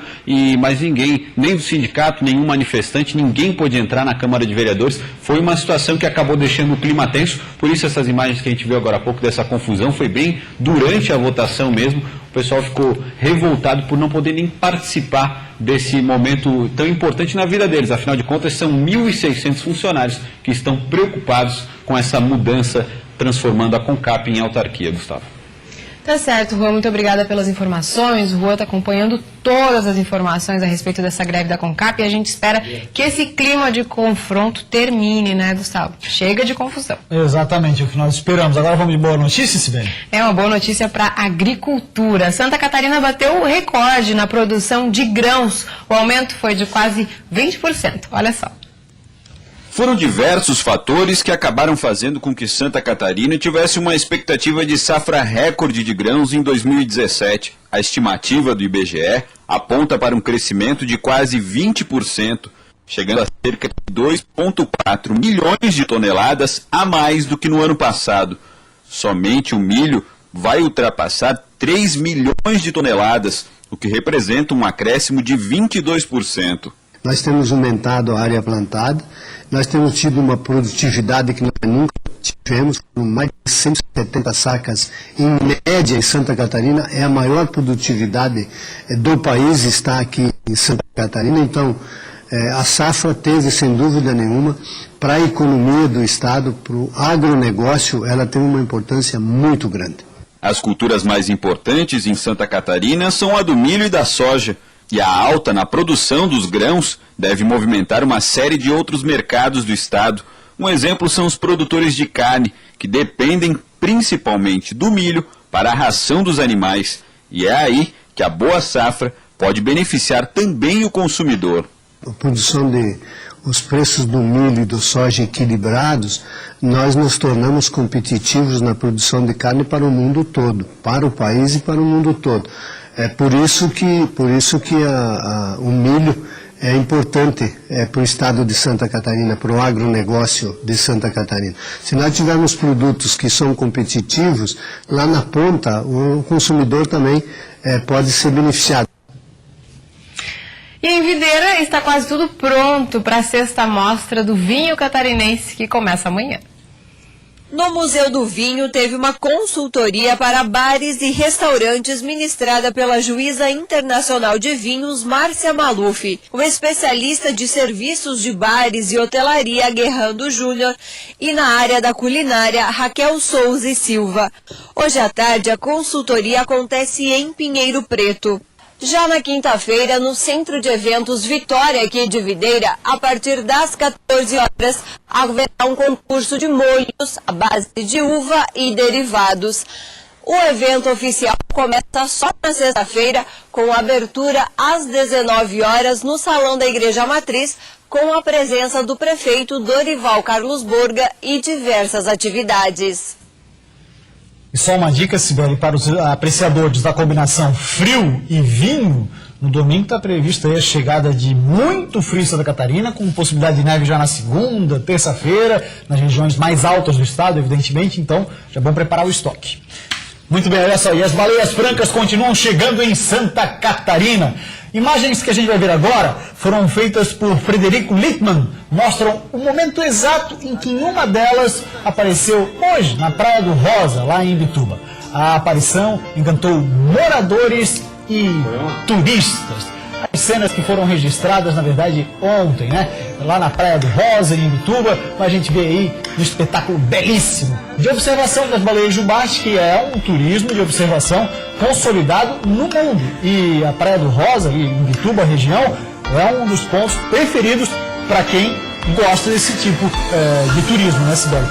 [SPEAKER 3] mas ninguém, nem do sindicato, nenhum manifestante, ninguém pôde entrar na Câmara de Vereadores. Foi uma situação que acabou deixando o clima tenso, por isso essas imagens que a gente viu agora há pouco dessa confusão, foi bem durante a votação mesmo. O pessoal ficou revoltado por não poder nem participar desse momento tão importante na vida deles. Afinal de contas, são 1.600 funcionários que estão preocupados com essa mudança, transformando a CONCAP em autarquia, Gustavo.
[SPEAKER 2] Tá certo, Juan, muito obrigada pelas informações. O Juan está acompanhando todas as informações a respeito dessa greve da CONCAP e a gente espera que esse clima de confronto termine, né, Gustavo? Chega de confusão.
[SPEAKER 1] Exatamente, o que nós esperamos. Agora vamos de boa notícia, Sibeli?
[SPEAKER 2] É uma boa notícia para a agricultura. Santa Catarina bateu o recorde na produção de grãos. O aumento foi de quase 20%. Olha só.
[SPEAKER 4] Foram diversos fatores que acabaram fazendo com que Santa Catarina tivesse uma expectativa de safra recorde de grãos em 2017. A estimativa do IBGE aponta para um crescimento de quase 20%, chegando a cerca de 2,4 milhões de toneladas a mais do que no ano passado. Somente o milho vai ultrapassar 3 milhões de toneladas, o que representa um acréscimo de 22%.
[SPEAKER 18] Nós temos aumentado a área plantada, nós temos tido uma produtividade que nós nunca tivemos, com mais de 170 sacas em média em Santa Catarina, é a maior produtividade do país, está aqui em Santa Catarina. Então, a safra teve, sem dúvida nenhuma, para a economia do Estado, para o agronegócio, ela tem uma importância muito grande.
[SPEAKER 4] As culturas mais importantes em Santa Catarina são a do milho e da soja, e a alta na produção dos grãos deve movimentar uma série de outros mercados do Estado. Um exemplo são os produtores de carne, que dependem principalmente do milho para a ração dos animais. E é aí que a boa safra pode beneficiar também o consumidor.
[SPEAKER 18] A produção os preços do milho e do soja equilibrados, nós nos tornamos competitivos na produção de carne para o mundo todo, para o país e para o mundo todo. É por isso que o milho é importante para o estado de Santa Catarina, para o agronegócio de Santa Catarina. Se nós tivermos produtos que são competitivos, lá na ponta o consumidor também pode ser beneficiado.
[SPEAKER 2] E em Videira está quase tudo pronto para a 6ª mostra do vinho catarinense, que começa amanhã.
[SPEAKER 7] No Museu do Vinho teve uma consultoria para bares e restaurantes ministrada pela juíza internacional de vinhos Márcia Maluf, o especialista de serviços de bares e hotelaria Guerrando Júnior e na área da culinária Raquel Souza e Silva. Hoje à tarde a consultoria acontece em Pinheiro Preto. Já na quinta-feira, no Centro de Eventos Vitória, aqui de Videira, a partir das 14 horas, haverá um concurso de molhos à base de uva e derivados. O evento oficial começa só na sexta-feira, com abertura às 19 horas no Salão da Igreja Matriz, com a presença do prefeito Dorival Carlos Borga e diversas atividades.
[SPEAKER 1] E só uma dica, Sibeli, para os apreciadores da combinação frio e vinho, no domingo está prevista aí a chegada de muito frio em Santa Catarina, com possibilidade de neve já na segunda, terça-feira, nas regiões mais altas do estado, evidentemente, então já vamos preparar o estoque. Muito bem, olha só, e as baleias francas continuam chegando em Santa Catarina. Imagens que a gente vai ver agora foram feitas por Frederico Littmann, mostram o momento exato em que uma delas apareceu hoje na Praia do Rosa, lá em Imbituba. A aparição encantou moradores e turistas. As cenas que foram registradas, na verdade, ontem, né? Lá na Praia do Rosa, em Imbituba, a gente vê aí um espetáculo belíssimo de observação das baleias jubarte, que é um turismo de observação consolidado no mundo. E a Praia do Rosa, em Imbituba, a região, é um dos pontos preferidos para quem gosta desse tipo de turismo, né, Sibeli?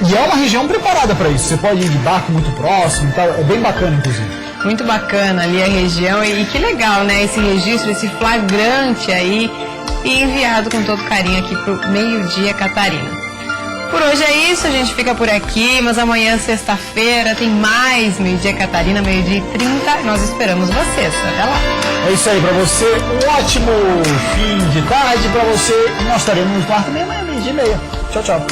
[SPEAKER 1] E é uma região preparada para isso. Você pode ir de barco muito próximo e tal, é bem bacana, inclusive.
[SPEAKER 2] Muito bacana ali a região e que legal, né, esse registro, esse flagrante aí e enviado com todo carinho aqui pro Meio-Dia Catarina. Por hoje é isso, a gente fica por aqui, mas amanhã, sexta-feira, tem mais Meio-Dia Catarina, 12h30, nós esperamos vocês, até lá.
[SPEAKER 1] É isso aí, pra você, um ótimo fim de tarde, pra você, nós estaremos no quarto, meio-dia e meia. Tchau, tchau.